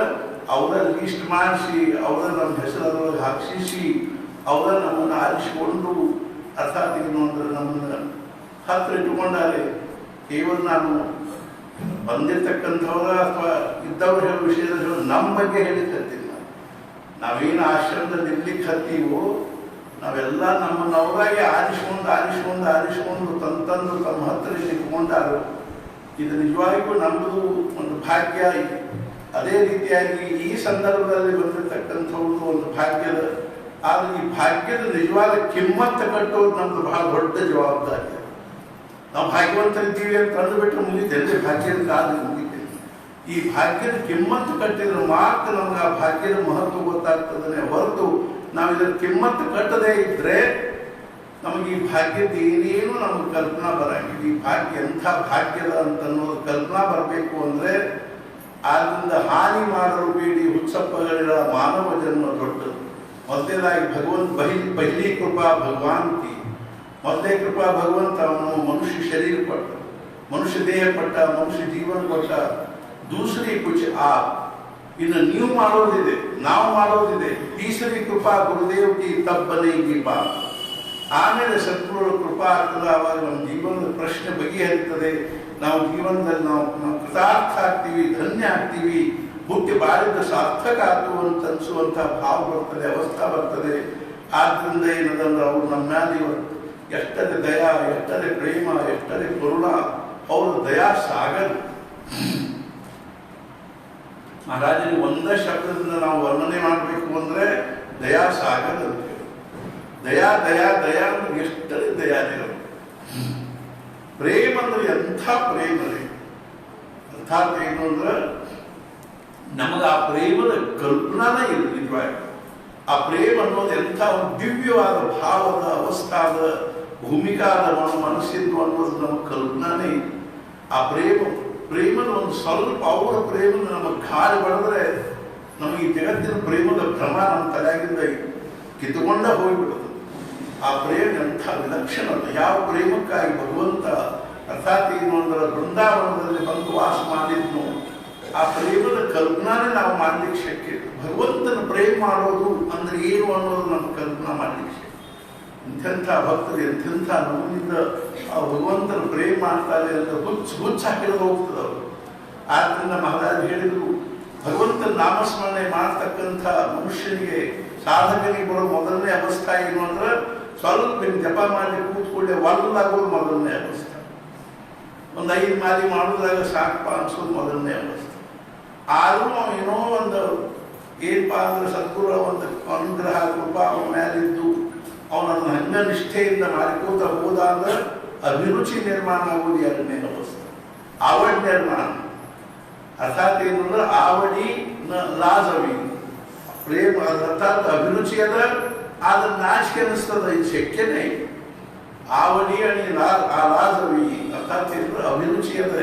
ಅವರ ಲೀಸ್ಟ್ ಮಾಡಿಸಿ, ಅವರ ನಮ್ಮ ಹೆಸರು ಅದರೊಳಗೆ ಹಾಕಿಸಿ, ಅವರ ನಮ್ಮನ್ನು ಆರಿಸಿಕೊಂಡು ಅರ್ಥಾತ್ ಏನು ಅಂದ್ರೆ ನಮ್ಮನ್ನು ಹತ್ತಿರ ಇಟ್ಟುಕೊಂಡಾರೆ. ಕೇವಲ ನಾನು ಬಂದಿರ್ತಕ್ಕಂಥವ್ರ ಅಥವಾ ಇದ್ದವ್ರು ಹೇಳೋ ವಿಷಯದ ನಮ್ಮ ಬಗ್ಗೆ ಹೇಳಿಕತ್ತೀನಿ. ನಾವೇನು ಆಶ್ರಮದಲ್ಲಿ ಇರ್ಲಿಕ್ಕೆ ಹತ್ತೀವೋ ನಾವೆಲ್ಲ ನಮ್ಮನ್ನು ಅವರಾಗಿ ಆರಿಸ್ಕೊಂಡು ತಂದು ತಮ್ಮ ಹತ್ತಿರ ಇಟ್ಕೊಂಡಾರು. ಇದು ನಿಜವಾಗಿಯೂ ನಮ್ಮದು ಒಂದು ಭಾಗ್ಯ. ಅದೇ ರೀತಿಯಾಗಿ ಈ ಸಂದರ್ಭದಲ್ಲಿ ಬಂದಿರತಕ್ಕಂಥವ್ರದ್ದು ಒಂದು ಭಾಗ್ಯದ. ಆದರೆ ಈ ಭಾಗ್ಯದ ನಿಜವಾದ ಕಿಮ್ಮತ್ತು ಕಟ್ಟೋದು ನಮ್ದು ಬಹಳ ದೊಡ್ಡ ಜವಾಬ್ದಾರಿ. ನಾವು ಭಾಗ್ಯವಂತರಿದ್ದೀವಿ ಅಂತ ಕಂಡುಬಿಟ್ರೆ ಮುಗಿತೇನೆ, ಭಾಗ್ಯದ ಕಾಲ ಮುಗಿತೇನೆ. ಈ ಭಾಗ್ಯದ ಕಿಮ್ಮತ್ತು ಕಟ್ಟಿದ್ರೆ ಮಾತ್ರ ನಮ್ಗೆ ಆ ಭಾಗ್ಯದ ಮಹತ್ವ ಗೊತ್ತಾಗ್ತದೆ ಹೊರತು ನಾವು ಇದರ ಕಿಮ್ಮತ್ತು ಕಟ್ಟದೇ ಇದ್ರೆ ನಮಗೆ ಈ ಭಾಗ್ಯದ ಏನೇನು ನಮಗೆ ಕಲ್ಪನಾ ಬರಂಗಿಲ್ಲ. ಈ ಭಾಗ್ಯ ಎಂಥ ಭಾಗ್ಯದ ಅಂತ ಅನ್ನೋದು ಕಲ್ಪನಾ ಬರಬೇಕು ಅಂದರೆ ಆದ್ದರಿಂದ ಹಾನಿ ಮಾಡಲು ಬೇಡಿ ಹುಚ್ಚಪ್ಪಗಳಿರ ಮಾನವ ಜನ್ಮ ದೊಡ್ಡದು. ಮೊದಲೇದಾಗಿ ಭಗವಂತ ಪಹಲಿ ಕೃಪಾ ಭಗವಾನ್ ಕಿ. ಮೊದಲೇ ಕೃಪಾ ಭಗವಂತ ಅವನು ಮನುಷ್ಯ ಶರೀರ ಕೊಟ್ಟ, ಮನುಷ್ಯ ದೇಹ ಕೊಟ್ಟ, ಮನುಷ್ಯ ಜೀವನ ಕೊಟ್ಟ. ದೂಸರಿ ಕುಚ್ ಆಪ್, ಇನ್ನು ನೀವು ಮಾಡೋದಿದೆ, ನಾವು ಮಾಡೋದಿದೆ. ತೀಸರಿ ಕೃಪಾ ಗುರುದೇವ್ ಕಿ ತಬ್ ಬನೇಗಿ ಬಾಪ್. ಆಮೇಲೆ ಸದ್ಗುರುಗಳ ಕೃಪಾ ಆಗ್ತದೆ. ಆವಾಗ ನಮ್ಮ ಜೀವನದ ಪ್ರಶ್ನೆ ಬಗೆಹರಿತದೆ. ನಾವು ಜೀವನದಲ್ಲಿ ನಾವು ಕೃತಾರ್ಥ ಆಗ್ತೀವಿ, ಧನ್ಯ ಆಗ್ತೀವಿ, ಹುಟ್ಟಿ ಬಾಳಿದ ಸಾರ್ಥಕ ಆಯ್ತು ಅಂತ ಅನಿಸುವಂಥ ಭಾವ ಬರ್ತದೆ, ಅವಸ್ಥಾ ಬರ್ತದೆ. ಆದ್ದರಿಂದ ಏನದಂದ್ರೆ ಅವ್ರು ನಮ್ಮ ಮೇಲೆ ಇವತ್ತು ಎಷ್ಟರೇ ದಯಾ, ಎಷ್ಟರೇ ಪ್ರೇಮ, ಎಷ್ಟರೇ ಕರುಣ, ಅವ್ರ ದಯಾ ಸಾಗರ್. ಮಹಾರಾಜನಿಗೆ ಒಂದೇ ಶಬ್ದದಿಂದ ನಾವು ವರ್ಣನೆ ಮಾಡಬೇಕು ಅಂದರೆ ದಯಾ ಸಾಗರ್ ಅಂತ ಹೇಳಿ. ದಯಾ ದಯಾ ದಯಾ ಅಂದ್ರೆ ಎಷ್ಟರೇ ದಯಾದಿಗಳು. ಪ್ರೇಮ ಅಂದ್ರೆ ಎಂಥ ಪ್ರೇಮ ರೀ. ಅರ್ಥಾತ್ ಏನು ಅಂದ್ರೆ ನಮಗೆ ಆ ಪ್ರೇಮದ ಕಲ್ಪನಾನೇ ಇಲ್ಲ ನಿಜವಾಗಿ. ಆ ಪ್ರೇಮ ಅನ್ನೋದು ಎಂಥ ಒಂದು ದಿವ್ಯವಾದ ಭಾವದ ಅವಸ್ಥಾದ ಭೂಮಿಕಾದ ಮನಸ್ಸಿಂದು ಅನ್ನೋದು ನಮಗೆ ಕಲ್ಪನಾನೇ ಇಲ್ಲ. ಆ ಪ್ರೇಮದ ಒಂದು ಸ್ವಲ್ಪ ಅವರ ಪ್ರೇಮದ ನಮಗೆ ಗಾಳಿ ಬಡಿದ್ರೆ ನಮಗೆ ಈ ಜಗತ್ತಿನ ಪ್ರೇಮದ ಭ್ರಮ ನಮ್ಮ ತಲೆಯಾಗಿಂದ ಕಿತ್ತುಕೊಂಡ ಹೋಗಿಬಿಡುತ್ತೆ. ಆ ಪ್ರೇಮ ಎಂಥ ವಿಲಕ್ಷಣ. ಯಾವ ಪ್ರೇಮಕ್ಕಾಗಿ ಭಗವಂತ ಅರ್ಥಾತ್ ಏನು ಅಂದ್ರೆ ಬೃಂದಾವನದಲ್ಲಿ ಬಂದು ವಾಸ ಮಾಡಿದ್ನು, ಆ ಪ್ರೇಮದ ಕಲ್ಪನಾನೇ ನಾವು ಮಾಡ್ಲಿಕ್ಕೆ ಶಕ್ಯ. ಭಗವಂತನ ಪ್ರೇಮ ಮಾಡೋದು ಅಂದ್ರೆ ಏನು ಅನ್ನೋದು ನಮ್ಮ ಕಲ್ಪನಾ ಮಾಡ್ಲಿಕ್ಕೆ ಶಕ್ಯ. ಇಂಥೆಂಥ ಭಕ್ತರು ಎಂಥೆಂಥ ನಮ್ಮಿಂದ ಆ ಭಗವಂತನ ಪ್ರೇಮ ಮಾಡ್ತಾರೆ ಅಂತ ಹುಚ್ಚು ಹಾಕಿದ್ರೆ ಹೋಗ್ತದೆ ಅವರು. ಆದ್ದರಿಂದ ಮಹಾರಾಜ್ ಹೇಳಿದರು, ಭಗವಂತನ ನಾಮಸ್ಮರಣೆ ಮಾಡ್ತಕ್ಕಂಥ ಮನುಷ್ಯನಿಗೆ ಸಾಧಕನಿಗೆ ಬರೋ ಮೊದಲನೇ ಅವಸ್ಥೆ ಏನು ಅಂದ್ರೆ ಸ್ವಲ್ಪ ಜಪ ಮಾಡಿ ಕೂತ್ಕೊಳ್ಳೆ ಒಲ್ಲಾಗೋದು ಮೊದಲನೇ ಅವಸ್ಥೆ. ಒಂದು 5 ಮಾಲಿ ಮಾಡೋದ್ರಾಗ ಸಾಕಪ್ಪ ಅನ್ಸೋದು ಮೊದಲನೇ ಅವಸ್ಥೆ. ಆದರೂ ನಾವು ಏನೋ ಒಂದು ಏನಪ್ಪ ಅಂದ್ರೆ ಸದ್ಗುರು ಒಂದು ಅನುಗ್ರಹ ಕೃಪ ಅವನ ಮೇಲಿದ್ದು ಅವನನ್ನು ಹಂಗ ನಿಷ್ಠೆಯಿಂದ ಮಾಡಿಕೋತ ಹೋದ ಅಂದ್ರೆ ಅಭಿರುಚಿ ನಿರ್ಮಾಣ ಆಗೋದು 2ನೇ ಅವಸ್ಥೆ. ಆವಡ್ ನಿರ್ಮಾಣ ಅರ್ಥಾತ್ ಏನಂದ್ರೆ ಆವಡಿ ಲಾಜವಿ ಪ್ರೇಮ ಅರ್ಥಾತ್ ಅಭಿರುಚಿ ಅದ ಆದ್ರೆ ನಾಚಿಕೆ ಅನಿಸ್ತದ, ಇದು ಶಕ್ಯನೇ. ಆವಡಿ ಅಣಿ ಆ ಲಾಜವಿ ಅರ್ಥಾತ್ ಏನಂದ್ರೆ ಅಭಿರುಚಿ ಅದ,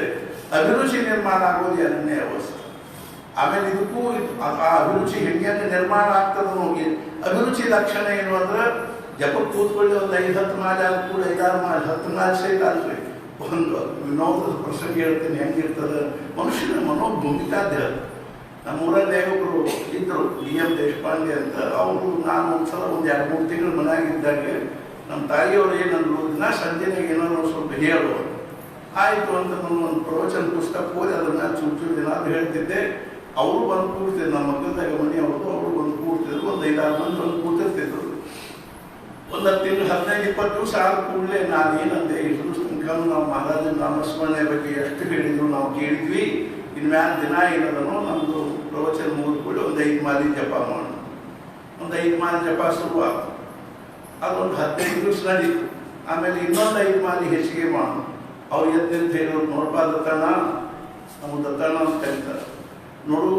ಅಭಿರುಚಿ ನಿರ್ಮಾಣ ಆಗೋದು 2ನೇ ಅವಸ್ಥೆ. ಆಮೇಲೆ ಇದಕ್ಕೂ ಆ ಅಭಿರುಚಿ ಹೆಂಗೆ ನಿರ್ಮಾಣ ಆಗ್ತದ ನೋಡಿ. ಅಭಿರುಚಿ ಲಕ್ಷಣ ಏನು ಅಂದ್ರೆ ಜಪಕ್ಕೆ ಕೂತ್ಕೊಳ್ಳಿ ಒಂದು 5-10 ಮಾಲೆ ಆದ ಕೂಡ 5-6 ಮಾಲೆ 10 ಮಾಲೆ ಸಹಿತ ಅಲ್ರಿ. ಒಂದು ವಿನೋದದ ಪ್ರಸಂಗ ಹೇಳ್ತೀನಿ ಹೆಂಗಿರ್ತದೆ ಮನುಷ್ಯನ ಮನೋಭೂಮಿಕಾದ. ನಮ್ಮೂರಲ್ಲಿ ಒಬ್ಬರು ಇದ್ರು DM ದೇಶಪಾಂಡೆ ಅಂತ. ಅವರು ನಾನು ಒಂದ್ಸಲ ಒಂದು 2-3 ತಿಂಗಳು ಮನೆಯಾಗಿದ್ದಾಗ ನಮ್ಮ ತಾಯಿಯವರು ಏನಂದ್ರು, ದಿನ ಸಂಜೆನಾಗ ಏನಾದ್ರು ಸ್ವಲ್ಪ ಹೇಳು ಆಯಿತು ಅಂತ ನಾನು ಒಂದು ಪ್ರವಚನ ಪುಸ್ತಕ ಓದಿ ಅದನ್ನ ಚೂರು ಏನಾದ್ರು ಹೇಳ್ತಿದ್ದೆ. ಅವರು ಬಂದು ಕೂಡ್ತಿದ್ರು, ನಮ್ಮ ಮಕ್ಕಳದಾಗ ಮನೆ ಅವ್ರದ್ದು, ಅವರು ಬಂದು ಕೂಡ್ತಿದ್ರು. ಒಂದು 5-6 ಮಂದಿ ಬಂದು ಕೂತಿರ್ತಿದ್ರು. ಒಂದು 10 ತಿಂಗಳು 15-20 ದಿವಸ ಆದ ಕೂಡಲೇ ನಾನು ಏನಂದೆ, ಇಷ್ಟು ದಿವಸ ತನಕ ನಾವು ಮಹಾರಾಜನ ನಾಮಸ್ಮರಣೆ ಬಗ್ಗೆ ಎಷ್ಟು ಹೇಳಿದ್ರು ನಾವು ಕೇಳಿದ್ವಿ. ಇನ್ಮ್ಯಾಲ ದಿನ ಏನದನೋ ನಮ್ಮದು ಪ್ರವಚನ ಮುಗಿದ್ಕೊಂಡು ಒಂದು 5 ಮಾಲಿ ಜಪ ಮಾಡೋಣ. ಒಂದು 5 ಮಾಲಿ ಜಪ ಶುರುವಾದ. ಅದೊಂದು 15 ದಿವಸ ನಡೀತು. ಆಮೇಲೆ ಇನ್ನೊಂದು 5 ಮಾಲಿ ಹೆಚ್ಚಿಗೆ ಮಾಡೋಣ. ಅವ್ರು ಎದ್ದಂತ ಹೇಳೋರು, ನೋಡ್ಬಾ ದತ್ತಣ್ಣ, ನಮ್ಮ ದತ್ತಣ್ಣ ಅಂತ ಕರೀತಾರೆ, ನೋಡು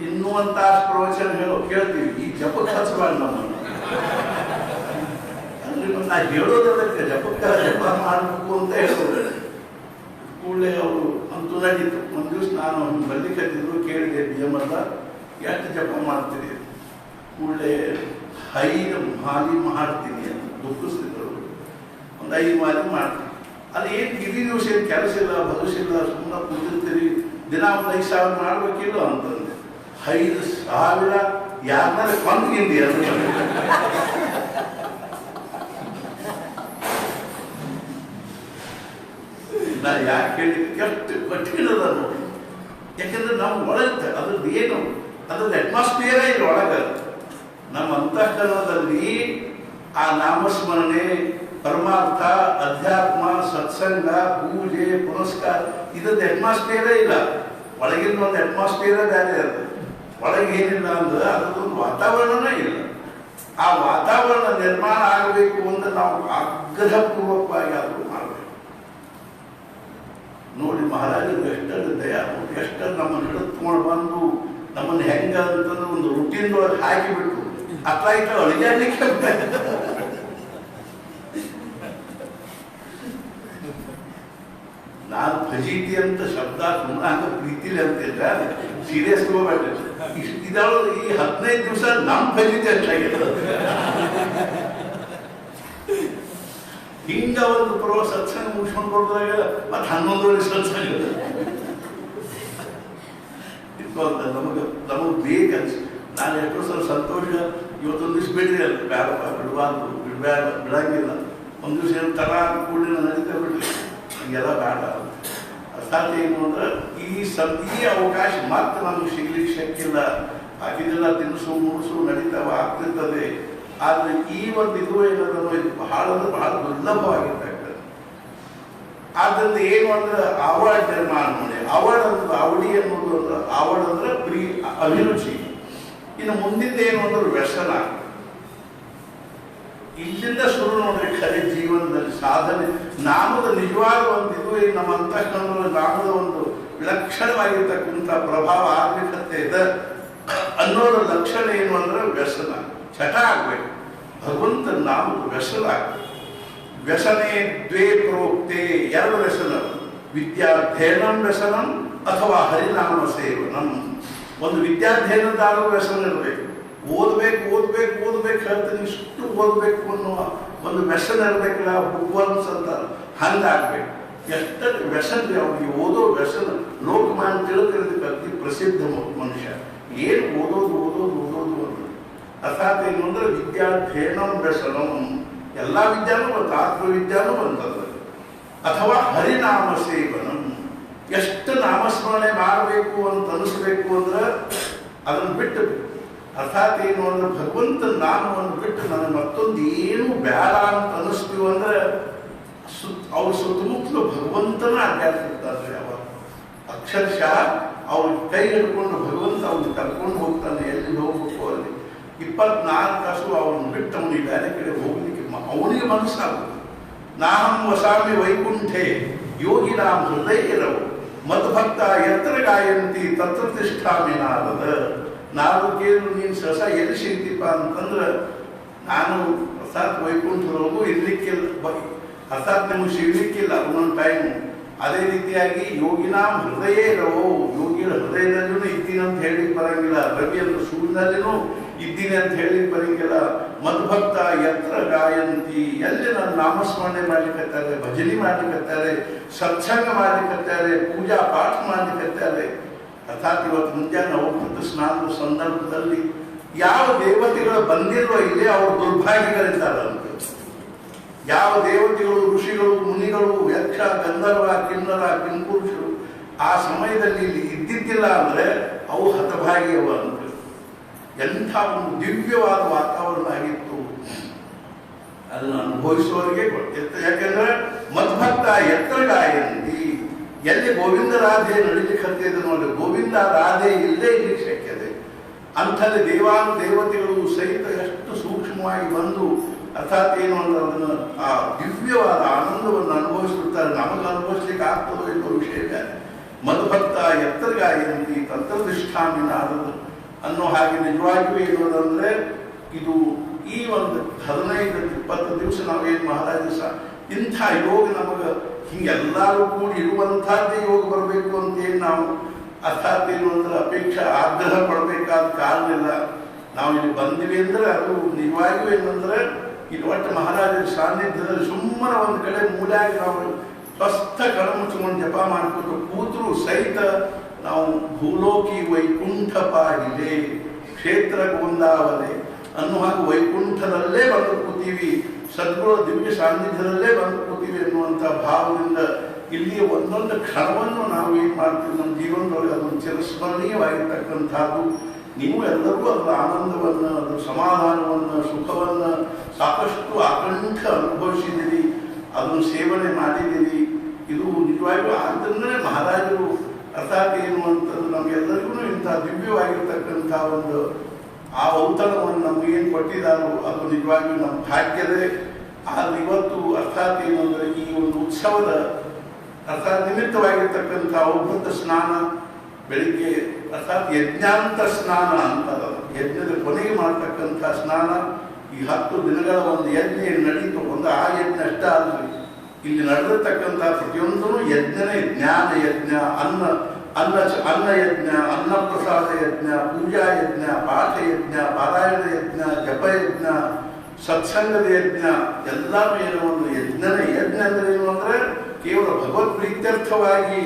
ಇನ್ನೂ ಅಂತ ಪ್ರವಚನ ಕೇಳ್ತೀವಿ, ಈ ಜಪಕ್ಕೆ ಹಚ್ಚಬಾರ್ದು ನಮ್ಮನ್ನು. ಅಂದ್ರೆ ನಾ ಹೇಳೋದಕ್ಕೆ ಜಪಕ್ಕೆ ಜಪ ಮಾಡಬೇಕು ಅಂತ ಹೇಳೋದು. ಕೂಡಲೇ ಅವರು ಅಂತೂ ನಡೀತು. ಒಂದು ದಿವಸ ನಾನು ಬರ್ಲಿಕ್ಕತ್ತಿದ್ರು, ಕೇಳಿದೆ DM ಅಲ್ಲ ಎಷ್ಟು ಜಪ ಮಾಡ್ತೀರಿ? ಕೂಡಲೇ 5 ಮಾಲಿ ಮಾಡ್ತೀನಿ ಅಂತ ದುಃಖಿಸ್ತಿದ್ರು. ಒಂದು 5 ಮಾಲಿ ಮಾಡ್ತೀನಿ. ಅಲ್ಲಿ ಏನು ಇಡೀ ದಿವಸ ಏನು ಕೆಲಸ ಇಲ್ಲ, ಭವಿಷ್ಯಿಲ್ಲ, ಸುಮ್ಮನೆ ಕೂತಿರ್ತೀರಿ, ದಿನ ಒಂದು 5,000 ಮಾಡ್ಬೇಕಿಲ್ಲ ಅಂತಂದೆ. 5,000 ಯಾರನ್ನ ಕೊಂಡ್ಗಿಂದಿ ಅದು. ನಾ ಯಾಕೆ ಹೇಳಿದ ಎಷ್ಟು ಕಠಿಣ ಅದ ನೋಡಿ. ಯಾಕಂದ್ರೆ ನಾವು ಒಳಗೆ ಅದ್ರದ್ದು ಏನು ಅದ್ರದ್ದು ಅಟ್ಮಾಸ್ಫಿಯರೇ ಇಲ್ಲ ಒಳಗೆ. ನಮ್ಮ ಅಂತಃಕರಣದಲ್ಲಿ ಆ ನಾಮಸ್ಮರಣೆ, ಪರಮಾರ್ಥ, ಅಧ್ಯಾತ್ಮ, ಸತ್ಸಂಗ, ಪೂಜೆ, ಪುನಸ್ಕಾರ ಇದದ್ದು ಅಟ್ಮಾಸ್ಫಿಯರೇ ಇಲ್ಲ. ಒಳಗಿನ ಒಂದು ಅಟ್ಮಾಸ್ಫಿಯರೇ ಬೇರೆ ಅದು. ಒಳಗೆ ಏನಿಲ್ಲ ಅಂದ್ರೆ ಅದಕ್ಕೊಂದು ವಾತಾವರಣನೇ ಇಲ್ಲ. ಆ ವಾತಾವರಣ ನಿರ್ಮಾಣ ಆಗಬೇಕು ಅಂದ್ರೆ ನಾವು ಆಗ್ರಹಪೂರ್ವಕವಾಗಿ ಅದು ಮಾಡಬೇಕು. ನೋಡಿ ಮಹಾರಾಜರು ಎಷ್ಟದು ದಯ, ಎಷ್ಟು ನಮ್ಮನ್ನು ಹಿಡಿದುಕೊಂಡು ಬಂದು ನಮ್ಮನ್ನು ಹೆಂಗ ಅಂತಂದ್ರೆ ಒಂದು ರುಟೀನ್ ಒಳಗೆ ಹಾಕಿಬಿಟ್ಟು ಅಟ್ಲ ಇಟ್ಟ ಅಳಿಗಾಡ್ಲಿಕ್ಕೆ ನಾನು ಫಜೀತಿ ಅಂತ ಶಬ್ದ ಸುಮ್ಮನೆ ಪ್ರೀತಿಲಿ ಅಂತಿಲ್ಲ, ಸೀರಿಯಸ್ ತಗೋಬೇಡ. ಇದಾಳು ಈ 15 ದಿವಸ ನಮ್ಮ ಫಜೀತಿ ಅಷ್ಟಾಗಿದೆ. ಹಿಂಗ ಒಂದು ಪರ್ವ ಸತ್ಸಂಗ ಮುಗಿಸ್ಕೊಂಡು ಕೊಡ್ದಾಗ ಮತ್ತೆ 11 ಸತ್ಸಂಗ ನಮಗೆ ಬೇಕನ್ಸ. ನಾನು ಎಷ್ಟೋ ಸಲ ಸಂತೋಷ ಇವತ್ತೊಂದು ದಿವಸ ಬಿಡ್ರಿ ಅಲ್ಲ, ಬೇಡಪ್ಪ ಬಿಡಬಾರ್ದು, ಬಿಡಂಗಿಲ್ಲ. ಒಂದು ದಿವಸ ಏನು ತರ ಕೂಡಲೇ ನಾನು ನಡೀತಾ ಬಿಡ್ಲಿ, ಹಂಗೆಲ್ಲ ಬೇಡ. ಅರ್ಥಾತ್ ಏನು ಅಂದ್ರೆ ಈ ಅವಕಾಶ ಮತ್ತೆ ನಮ್ಗೆ ಸಿಗ್ಲಿಕ್ಕೆ ಶಕ್ತಿಲ್ಲ. ಆಗಿದೆಲ್ಲ ತಿನ್ನಿಸು ಮುಗಿಸು ನಡೀತಾವ ಆಗ್ತಿರ್ತದೆ. ಆದರೆ ಈ ಒಂದು ಇದು ಏನದನ್ನು ಇದು ಬಹಳ ಅಂದ್ರೆ ಬಹಳ ದುರ್ಲಭವಾಗಿರ್ತಕ್ಕಂಥ. ಆದ್ದರಿಂದ ಏನು ಅಂದ್ರೆ ಅವಾರ್ಡ್ ನಿರ್ಮಾಣ ಮಾಡಿ, ಅವಾರ್ಡ್ ಅಂದ್ರೆ ಅವಡಿ ಅನ್ನೋದು ಅಂದ್ರೆ ಅವಾರ್ಡ್ ಅಂದ್ರೆ ಅಭಿರುಚಿ. ಇನ್ನು ಮುಂದಿನ ಏನು ಅಂದ್ರೆ ವ್ಯಸನ. ಇಲ್ಲಿಂದ ಶುರು ನೋಡ್ರಿ ಖರೆ ಜೀವನದಲ್ಲಿ ಸಾಧನೆ. ನಾಮದ ನಿಜವಾದ ಒಂದು ಇದು ನಮ್ಮ ಅಂತಃಕರಣದಲ್ಲಿ ನಾಮದ ಒಂದು ವಿಲಕ್ಷಣವಾಗಿರ್ತಕ್ಕಂಥ ಪ್ರಭಾವ ಆಗ್ಲಿಕ್ಕಂತೆ ಇದೆ ಅನ್ನೋದ್ರ ಲಕ್ಷಣ ಏನು ಅಂದ್ರೆ ವ್ಯಸನ, ಚಟ ಆಗ್ಬೇಕು. ಭಗವಂತ ನಾಮದ ವ್ಯಸನ ಆಗ್ಬೇಕು. ವ್ಯಸನೆ ದ್ವೇ ಪ್ರೋಕ್ತೆ, 2 ವ್ಯಸನ, ವಿದ್ಯಾಧ್ಯಯನಂ ವ್ಯಸನಂ ಅಥವಾ ಹರಿನಾಮ ಸೇವನಂ. ಒಂದು ವಿದ್ಯಾಧ್ಯಯನದಾದ ವ್ಯಸನ ಇರಬೇಕು. ಓದ್ಬೇಕು ಹೇಳ್ತೀನಿ, ಇಷ್ಟು ಓದಬೇಕು ಅನ್ನುವ ಒಂದು ವ್ಯಸನ ಇರಬೇಕಲ್ಲ, ಬುಕ್ವರ್ಮ್ಸ್ ಅಂತ ಹಂಗಾಗ್ಬೇಕು. ಎಷ್ಟು ವ್ಯಸನ ಅವ್ರಿಗೆ ಓದೋ ವ್ಯಸನ. ಲೋಕಮಾನ್ಯ ತಿಳಕರಿಗೆ ಅತಿ ಪ್ರಸಿದ್ಧ ಮನುಷ್ಯ. ಏನು ಓದೋದು ಅಂತ. ಅರ್ಥಾತ್ ಏನು ಅಂದ್ರೆ ವಿದ್ಯಾಧ್ಯಯನಂ ವ್ಯಸನಂ. ಎಲ್ಲ ವಿದ್ಯಾನೂ ಬಂತು, ಆತ್ಮವಿದ್ಯಾನೂ ಬಂತದ. ಅಥವಾ ಹರಿನಾಮ ಸೇವನ, ಎಷ್ಟು ನಾಮಸ್ಮರಣೆ ಮಾಡಬೇಕು ಅಂತ ಅನಿಸ್ಬೇಕು ಅಂದ್ರೆ ಅದನ್ನು ಬಿಟ್ಟು, ಅರ್ಥಾತ್ ಏನು ಅಂದ್ರೆ ಭಗವಂತನ ನಾಮವನ್ನು ಬಿಟ್ಟು ನನಗೆ ಮತ್ತೊಂದು ಏನು ಬೇಡ ಅಂತ ಅನಿಸ್ತೀವಿ ಅಂದ್ರೆ ಅವ್ರ ಸುತ್ತಮುತ್ತಲು ಭಗವಂತನ ಅಡ್ಡಾಡ್ತಿರ್ತಾರೆ. ಅವಾಗ ಅಕ್ಷರಶಃ ಅವ್ರ ಕೈ ಹಿಡ್ಕೊಂಡು ಭಗವಂತ ಅವ್ರಿಗೆ ಕರ್ಕೊಂಡು ಹೋಗ್ತಾನೆ. ಎಲ್ಲಿ ಹೋಗ್ಬೇಕು ಅಲ್ಲಿ 24 ತಾಸು ಅವ್ರನ್ನ ಬಿಟ್ಟು ಅವನಿಗೆ ಬೇರೆ ಕಡೆ ಹೋಗ್ಲಿಕ್ಕೆ ಅವನಿಗೆ ಮನಸ್ಸಾಗುತ್ತೆ. ನಾಹಂ ವಸಾಮಿ ವೈಕುಂಠೆ ಯೋಗಿನಾಂ ಹೃದಯರವು ಮದ್ಭಕ್ತ ಎತ್ತರ ಗಾಯಂತಿ ತತ್ರ ತಿಷ್ಠಾಮಿ ನಾರದ. ನಾರದು ಕೇಳು ನೀನು ಸಸ ಎಲ್ಲಿ ಸಿಗ್ತೀಪ ಅಂತಂದ್ರೆ ನಾನು ಅರ್ಥಾತ್ ವೈಕುಂಠದೊಳಗೂ ಇರ್ಲಿಕ್ಕಿಲ್ಲ, ಅರ್ಥಾತ್ ನಿಮಗೆ ಸಿಗ್ಲಿಕ್ಕಿಲ್ಲ ಒಂದೊಂದು ಟೈಮು. ಅದೇ ರೀತಿಯಾಗಿ ಯೋಗಿನಾಂ ಹೃದಯ ಇರವು, ಯೋಗಿಗಳ ಹೃದಯದಲ್ಲೂ ಇದ್ದೀನಿ ಅಂತ ಹೇಳಿ ಬರಂಗಿಲ್ಲ, ರವಿ ಅಂತ ಸೂರ್ಯನಲ್ಲಿನೂ ಇದ್ದೀನಿ ಅಂತ ಹೇಳಿ ಬರಂಗಿಲ್ಲ. ಮದ್ಭಕ್ತ ಎತ್ತರ ಗಾಯಂತಿ, ಎಲ್ಲಿ ನನ್ನ ನಾಮಸ್ಮರಣೆ ಮಾಡ್ಲಿಕ್ಕತ್ತಾರೆ, ಭಜನೆ ಮಾಡ್ಲಿಕ್ಕತ್ತಾರೆ, ಸತ್ಸಂಗ ಮಾಡ್ಲಿಕ್ಕತ್ತಾರೆ, ಪೂಜಾ ಪಾಠ ಮಾಡ್ಲಿಕ್ಕತ್ತಾರೆ. ಅರ್ಥಾತ್ ಇವತ್ತು ಮುಂಜಾನೆ ಅವಭೃತ ಸ್ನಾನದ ಸಂದರ್ಭದಲ್ಲಿ ಯಾವ ದೇವತೆಗಳು ಬಂದಿರೋ ಇಲ್ಲಿ ಅವರು ದುರ್ಭಾಗ್ಯಗಳಿದ್ದಾರಂತೆ. ಯಾವ ದೇವತೆಗಳು, ಋಷಿಗಳು, ಮುನಿಗಳು, ಯಕ್ಷ, ಗಂಧರ್ವ, ಕಿನ್ನರ, ಕಿಂಪುರುಷರು ಆ ಸಮಯದಲ್ಲಿ ಇಲ್ಲಿ ಇದ್ದಿದ್ದಿಲ್ಲ ಅಂದ್ರೆ ಅವು ಹತಭಾಗ್ಯವ ಅಂತ. ಎಂಥ ಒಂದು ದಿವ್ಯವಾದ ವಾತಾವರಣ ಆಗಿತ್ತು. ಅದನ್ನು ಅನುಭವಿಸುವವರಿಗೆ ಗೊತ್ತಿತ್ತು. ಯಾಕೆಂದ್ರೆ ಮದ್ಭಕ್ತ ಎತ್ತರ ಗಾಯಂತಿ, ಎಲ್ಲಿ ಗೋವಿಂದ ರಾಧೆ ನಡೀಲಿಕ್ಕೆ ಹತ್ತಿದೆ ನೋಡಿ, ಗೋವಿಂದ ರಾಧೆ ಇಲ್ಲೇ ಇರ್ಲಿಕ್ಕೆ ಶಕ್ಯತೆ. ಅಂಥಲ್ಲಿ ದೇವಾನು ದೇವತೆಗಳು ಸಹಿತ ಎಷ್ಟು ಸೂಕ್ಷ್ಮವಾಗಿ ಬಂದು ಅರ್ಥಾತ್ ಏನು ಅಂದ್ರೆ ಅದನ್ನು ಆ ದಿವ್ಯವಾದ ಆನಂದವನ್ನು ಅನುಭವಿಸ್ಬಿಡ್ತಾರೆ. ನಮಗೆ ಅನುಭವಿಸ್ಲಿಕ್ಕೆ ಆಗ್ತದೋ ಇಲ್ಲೋ ವಿಷಯ ಬೇರೆ. ಮದ್ಭಕ್ತ ಎತ್ತರ ಗಾಯಂತಿ ತಂತ್ರನಿಷ್ಠಾಮಿ ನಾರದು ಅನ್ನೋ ಹಾಗೆ ನಿಜವಾಗಿಯೂ ಏನಂದ್ರೆ ಇದು ಈ ಒಂದು 15-20 ದಿವಸ ನಾವೇನು ಮಹಾರಾಜ ಇಂಥ ಯೋಗ ನಮಗೆ ಹಿಂಗೆಲ್ಲರೂ ಕೂಡಿ ಇರುವಂಥದ್ದೇ ಯೋಗ ಬರಬೇಕು ಅಂತೇನು ನಾವು ಅರ್ಥಾತ್ ಏನು ಅಂದ್ರೆ ಅಪೇಕ್ಷೆ ಆಗ್ರಹ ಪಡಬೇಕಾದ ಕಾರಣ ಇಲ್ಲ. ನಾವು ಇಲ್ಲಿ ಬಂದಿವಿ ಅಂದ್ರೆ ಅದು ನಿಜವಾಗಿಯೂ ಏನಂದ್ರೆ ಇಲ್ಲಿ ಒಟ್ಟು ಮಹಾರಾಜರ ಸಾನ್ನಿಧ್ಯದಲ್ಲಿ ಸುಮ್ಮನೆ ಒಂದು ಕಡೆ ಮೂಲಾಗಿ ನಾವು ಸ್ವಸ್ಥ ಕಣಮುಚ್ಚಿಕೊಂಡು ಜಪ ಮಾಡ್ಕೊಂಡು ಕೂತರು ಸಹಿತ ನಾವು ಭೂಲೋಕಿ ವೈಕುಂಠ ಪಾಡಿಲೆ ಕ್ಷೇತ್ರ ಗೋಂದಾವಲೆ ಅನ್ನೋ ಹಾಗೆ ವೈಕುಂಠದಲ್ಲೇ ಬಂದು ಕೂತೀವಿ, ಸದ್ಗುರು ದಿವ್ಯ ಸಾನ್ನಿಧ್ಯದಲ್ಲೇ ಬಂದು ಕೂತೀವಿ ಎನ್ನುವಂಥ ಭಾವದಿಂದ ಇಲ್ಲಿಯ ಒಂದೊಂದು ಕ್ಷಣವನ್ನು ನಾವು ಏನು ಮಾಡ್ತೀವಿ ನಮ್ಮ ಜೀವನದೊಳಗೆ ಅದೊಂದು ಚಿರಸ್ಮರಣೀಯವಾಗಿರ್ತಕ್ಕಂಥದ್ದು. ನೀವು ಎಲ್ಲರಿಗೂ ಅದರ ಆನಂದವನ್ನು, ಅದರ ಸಮಾಧಾನವನ್ನು, ಸುಖವನ್ನು ಸಾಕಷ್ಟು ಆಕಂಠ ಅನುಭವಿಸಿದ್ದೀರಿ, ಅದನ್ನು ಸೇವನೆ ಮಾಡಿದ್ದೀರಿ. ಇದು ನಿಜವಾಗಿಯೂ ಆದ್ದರಿಂದಲೇ ಮಹಾರಾಜರು ಅರ್ಥಾತ್ ಏನು ಅಂತಂದು ನಮಗೆಲ್ಲರಿಗೂ ಇಂಥ ದಿವ್ಯವಾಗಿರ್ತಕ್ಕಂಥ ಒಂದು ಆ ಔತಣವನ್ನು ನಮಗೇನು ಕೊಟ್ಟಿದ್ದಾರೋ ಅದು ನಿಜವಾಗಿಯೂ ನಮ್ಮ ಭಾಗ್ಯದೇ. ಆದರೆ ಇವತ್ತು ಅರ್ಥಾತ್ ಏನು ಅಂದರೆ ಈ ಒಂದು ಉತ್ಸವದ ಅರ್ಥಾತ್ ನಿಮಿತ್ತವಾಗಿರ್ತಕ್ಕಂಥ ಅವಭೃತ ಸ್ನಾನ ಬೆಳಿಗ್ಗೆ ಅರ್ಥಾತ್ ಯಜ್ಞಾಂತ ಸ್ನಾನ ಅಂತದ, ಯಜ್ಞದ ಕೊನೆಗೆ ಮಾಡ್ತಕ್ಕಂಥ ಸ್ನಾನ. ಈ 10 ದಿನಗಳ ಒಂದು ಯಜ್ಞ ನಡೀತು, ಒಂದು ಆ ಯಜ್ಞ ಅಷ್ಟ ಅಲ್ರಿ, ಇಲ್ಲಿ ನಡೆದಿರ್ತಕ್ಕಂಥ ಪ್ರತಿಯೊಂದೂ ಯಜ್ಞನೇ. ಜ್ಞಾನ ಯಜ್ಞ, ಅನ್ನ ಯಜ್ಞ, ಅನ್ನಪ್ರಸಾದ ಯಜ್ಞ, ಪೂಜಾ ಯಜ್ಞ, ಪಾಠ ಯಜ್ಞ, ಪಾರಾಯಣ ಯಜ್ಞ, ಜಪ ಯಜ್ಞ, ಸತ್ಸಂಗದ ಯಜ್ಞ, ಎಲ್ಲರೂ ಏನೋ ಒಂದು ಯಜ್ಞನೇ. ಯಜ್ಞ ಅಂದ್ರೆ ಏನು ಅಂದ್ರೆ ಕೇವಲ ಭಗವತ್ ಪ್ರೀತ್ಯರ್ಥವಾಗಿ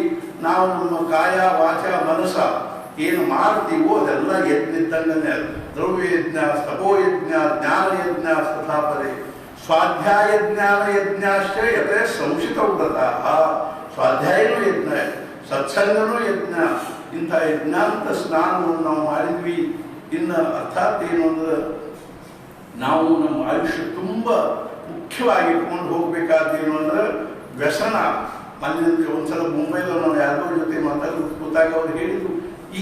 ನಾವು ನಮ್ಮ ಕಾಯ ವಾಚ ಮನಸ್ಸ ಏನು ಮಾಡ್ತೀವೋ ಅದೆಲ್ಲ ಯಜ್ಞ ಇದ್ದಂಗನೇ. ದ್ರವ್ಯ ಯಜ್ಞ, ತಪೋ ಯಜ್ಞ, ಜ್ಞಾನ ಯಜ್ಞ ಸ್ಥಾಪನೆ, ಸ್ವಾಧ್ಯಾಯ ಜ್ಞಾನ ಯಜ್ಞಾಶ್ಚ ಯಥೇ ಸಂಶಿತ ವ್ರತ. ಸ್ವಾಧ್ಯಾಯನೂ ಯಜ್ಞ, ಸತ್ಸಂಗನೂ ಯಜ್ಞ. ಇಂಥ ಯಜ್ಞಾಂತ ಸ್ನಾನವನ್ನು ನಾವು ಮಾಡಿದ್ವಿ. ಇನ್ನು ಅರ್ಥಾತ್ ಏನು ಅಂದ್ರೆ ನಾವು ನಮ್ಮ ಆಯುಷ್ಯ ತುಂಬ ಮುಖ್ಯವಾಗಿ ಇಟ್ಕೊಂಡು ಹೋಗ್ಬೇಕಾದೇನು ಅಂದ್ರೆ ವ್ಯಸನ. ಅಲ್ಲಿ ಒಂದ್ಸಲ ಮುಂಬೈలో ನಾವು ಯಾರೋ ಜೊತೆ ಮಾತಾಡಿ ಕೂತಾಗ ಅವ್ರು ಹೇಳಿದ್ರು,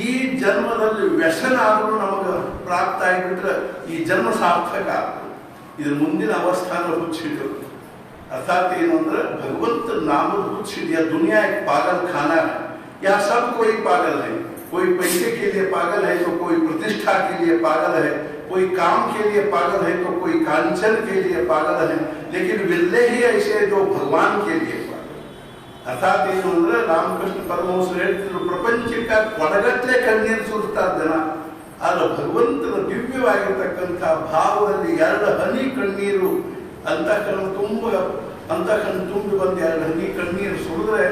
ಈ ಜನ್ಮದಲ್ಲಿ ವ್ಯಸನ ಆದರೂ ನಮಗೆ ಪ್ರಾಪ್ತ ಆಗಿಬಿಟ್ರೆ ಈ ಜನ್ಮ ಸಾರ್ಥಕ ಆಗ್ತದೆ, ಇದ್ರ ಮುಂದಿನ ಅವಸ್ಥಾನ ಹುಚ್ಚಿಡಿಯೋದು. अर्थात ಏನು ಅಂದ್ರೆ भगवंत नाम कुछ दिया, दुनिया एक पागल खाना है, यहाँ सब कोई पागल है. कोई पैसे के लिए पागल है तो कोई प्रतिष्ठा के लिए पागल है, कोई काम के लिए पागल है तो कोई कांचन के लिए पागल है, लेकिन मिलने ही ऐसे जो भगवान के लिए पागल. अर्थात ಏನು ಅಂದ್ರೆ ರಾಮಕೃಷ್ಣ ಪರಮಹಂಸರು ಹೇಳ್ತಿದ್ರು, ಪ್ರಪಂಚಕ್ಕೆ ಕೊಡಗಟ್ಲೆ ಕಣ್ಣೀರು ಸುರಿಸ್ತಾ ಜನ, ಆದ್ರೆ ಭಗವಂತನ ದಿವ್ಯವಾಗಿರ್ತಕ್ಕಂಥ ಭಾವದಲ್ಲಿ 2 ಹನಿ ಕಣ್ಣೀರು ಅಂತಃಕರಣ ತುಂಬಿ ಬಂದು 2 ಹನಿ ಕಣ್ಣೀರು ಸುರಿದ್ರೆ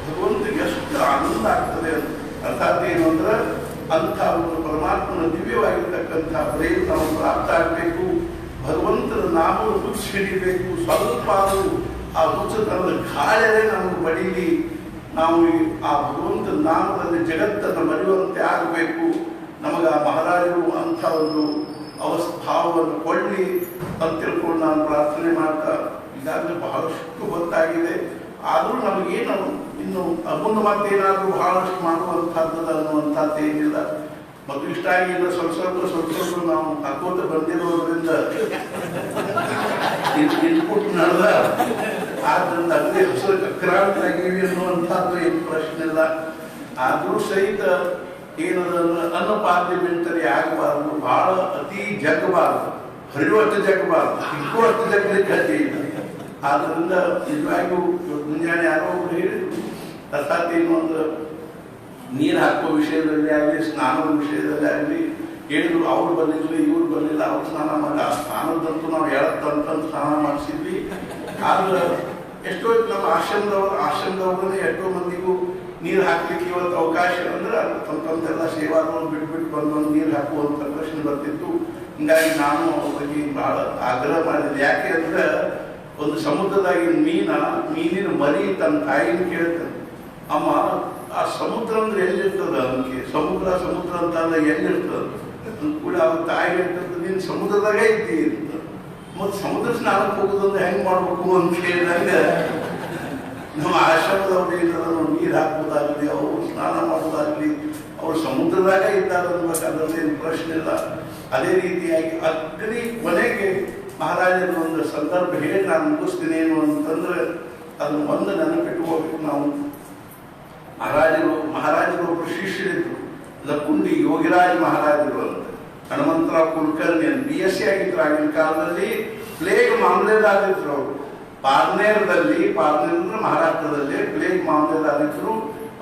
ಭಗವಂತನಿಗೆ ಎಷ್ಟು ಆನಂದ ಆಗ್ತದೆ. ಅರ್ಥಾತ್ ಏನು ಅಂದ್ರೆ ಅಂಥ ಒಂದು ಪರಮಾತ್ಮನ ದಿವ್ಯವಾಗಿರ್ತಕ್ಕಂಥ ಪ್ರೇಮ ನಾವು ಪ್ರಾಪ್ತ ಆಗಬೇಕು, ಭಗವಂತನ ನಾಮವನ್ನು ಹಿಡಿಬೇಕು, ತರದ ಗಾಳಿಯೇ ನಮಗೆ ಬಡೀಲಿ, ನಾವು ಆ ಭಗವಂತ ನಾಮದಲ್ಲಿ ಜಗತ್ತನ್ನು ಮರೆಯುವಂತೆ ಆಗಬೇಕು, ನಮಗೆ ಆ ಮಹಾರಾಜರು ಅಂಥ ಒಂದು ಭಾವವನ್ನು ಕೊಳ್ಳಿ ಅಂತ ತಿಳ್ಕೊಂಡು ನಾನು ಪ್ರಾರ್ಥನೆ ಮಾಡ್ತಾ, ಈಗಾಗಲೇ ಬಹಳಷ್ಟು ಗೊತ್ತಾಗಿದೆ. ಆದರೂ ನಮಗೇನು ಇನ್ನು ಮುಂದೆ ಮತ್ತೇನಾದರೂ ಬಹಳಷ್ಟು ಮಾಡುವಂಥದ್ದು ಅನ್ನುವಂಥದ್ದು ಏನಿಲ್ಲ. ಮತ್ತು ಇಷ್ಟ ಆಗಿಲ್ಲ, ಸ್ವಲ್ಪ ನಾವು ಹಾಕೋತ ಬಂದಿರೋದ್ರಿಂದ ಇನ್ಪುಟ್ ನಡೆದ, ಆದ್ರಿಂದ ಅದೇ ಹೆಸರು ಚಕ್ರಾಂತರಾಗಿವಿ ಅನ್ನುವಂಥದ್ದು ಏನು ಪ್ರಶ್ನೆ ಇಲ್ಲ. ಆದರೂ ಸಹಿತ ಏನದನ್ನು ಅನ್ನ ಪಾರ್ಲಿಮೆಂಟರಿ ಆಗಬಾರ್ದು, ಬಹಳ ಅತಿ ಜಗ್ಗಬಾರ್ದು, ಹರಿಯುವಷ್ಟು ಜಗ್ಗಬಾರ್ದು, ಹಿಕ್ಕುವಷ್ಟು ಜಗ್ಗಲಿಕ್ಕೆ ಅತಿ ಇಲ್ಲ. ಆದ್ದರಿಂದ ನಿಜವಾಗಿಯೂ ಮುಂಜಾನೆ ಯಾರೋ ಒಬ್ರು ಹೇಳಿದ್ರು, ಅರ್ಥಾತ್ ಏನು ಅಂದ್ರೆ ನೀರು ಹಾಕುವ ವಿಷಯದಲ್ಲಿ ಆಗಲಿ, ಸ್ನಾನದ ವಿಷಯದಲ್ಲಿ ಆಗಲಿ ಹೇಳಿದ್ರು. ಅವ್ರು ಬಂದಿದ್ರು, ಇವ್ರು ಬಂದಿಲ್ಲ, ಅವ್ರು ಸ್ನಾನ ಮಾಡಿ, ಆ ಸ್ನಾನದಂತೂ ನಾವು ಹೇಳತ್ತಂತಂದು ಸ್ನಾನ ಮಾಡಿಸಿದ್ವಿ. ಆದ್ರೆ ಎಷ್ಟೋ ನಮ್ಮ ಆಶ್ರಮದವ್ರನ್ನೇ ಎಷ್ಟೋ ಮಂದಿಗೂ ನೀರು ಹಾಕ್ಲಿಕ್ಕೆ ಇವತ್ತು ಅವಕಾಶ ಅಂದ್ರೆ ತಂತೆಲ್ಲ ಸೇವಾದವರು ಬಿಟ್ಬಿಟ್ಟು ಬಂದು ನೀರು ಹಾಕುವಂಥ ಪ್ರಶ್ನೆ ಬರ್ತಿತ್ತು. ಹಿಂಗಾಗಿ ನಾನು ಅವ್ರಿಗೆ ಬಹಳ ಆಗ್ರಹ ಮಾಡಿದೆ. ಯಾಕೆ ಅಂದ್ರೆ ಒಂದು ಸಮುದ್ರದಾಗಿನ ಮೀನಿನ ಮರಿ ತನ್ನ ತಾಯಿನ ಕೇಳ್ತಾನೆ, ಅಮ್ಮ ಆ ಸಮುದ್ರ ಅಂದ್ರೆ ಎಲ್ಲಿರ್ತದ ಅದಕ್ಕೆ, ಸಮುದ್ರ ಅಂತಂದ್ರೆ ಎಲ್ಲಿರ್ತದ ಕೂಡ ಅವ್ರ ತಾಯಿ ಹೇಳ್ತದೆ, ನೀನು ಸಮುದ್ರದಾಗೇ ಇದ್ದಿ ಅಂತ. ಮತ್ತು ಸಮುದ್ರ ಸ್ನಾನಕ್ಕೆ ಹೋಗೋದಂದ್ರೆ ಹೆಂಗೆ ಮಾಡ್ಬೇಕು ಅಂತ ಹೇಳಿದಾಗ ನಮ್ಮ ಆಶ್ರಮದವ್ರು ಏನಾದ್ರು ನೀರು ಹಾಕೋದಾಗಲಿ, ಅವರು ಸ್ನಾನ ಮಾಡೋದಾಗಲಿ, ಅವರು ಸಮುದ್ರದಾಗ ಇದ್ದಾರೆ ಅನ್ಬೇಕಾದ್ರೆ ಏನು ಪ್ರಶ್ನೆ ಇಲ್ಲ. ಅದೇ ರೀತಿಯಾಗಿ ಅಗ್ನಿ ಕೊನೆಗೆ ಮಹಾರಾಜರ ಒಂದು ಸಂದರ್ಭ ಹೇಳಿ ನಾನು ಮುಗಿಸ್ತೀನಿ ಏನು ಅಂತಂದ್ರೆ ಅದನ್ನು ಒಂದು ನೆನಪಿಟ್ಕೋಬೇಕು ನಾವು. ಮಹಾರಾಜರು ಒಬ್ಬರು ಶಿಷ್ಯರಿದ್ರು, ಲಕ್ಕುಂಡಿ ಯೋಗಿರಾಜ್ ಮಹಾರಾಜರು ಅಂತ. ಹನುಮಂತರಾವ್ ಕುಲಕರ್ಣಿ ಅಂತ BSc ಆಗಿದ್ರು. ಆಗಿನ ಕಾಲದಲ್ಲಿ ಪ್ಲೇಗ್ ಮಾಮಲೆದಾಗಿದ್ರು ಅವರು. ಪಾರ್ನೇರದಲ್ಲಿ ಮಹಾರಾಷ್ಟ್ರದಲ್ಲಿ ಪ್ಲೇಗ್ ಮಾಮಲೆದಾಗಿದ್ರು.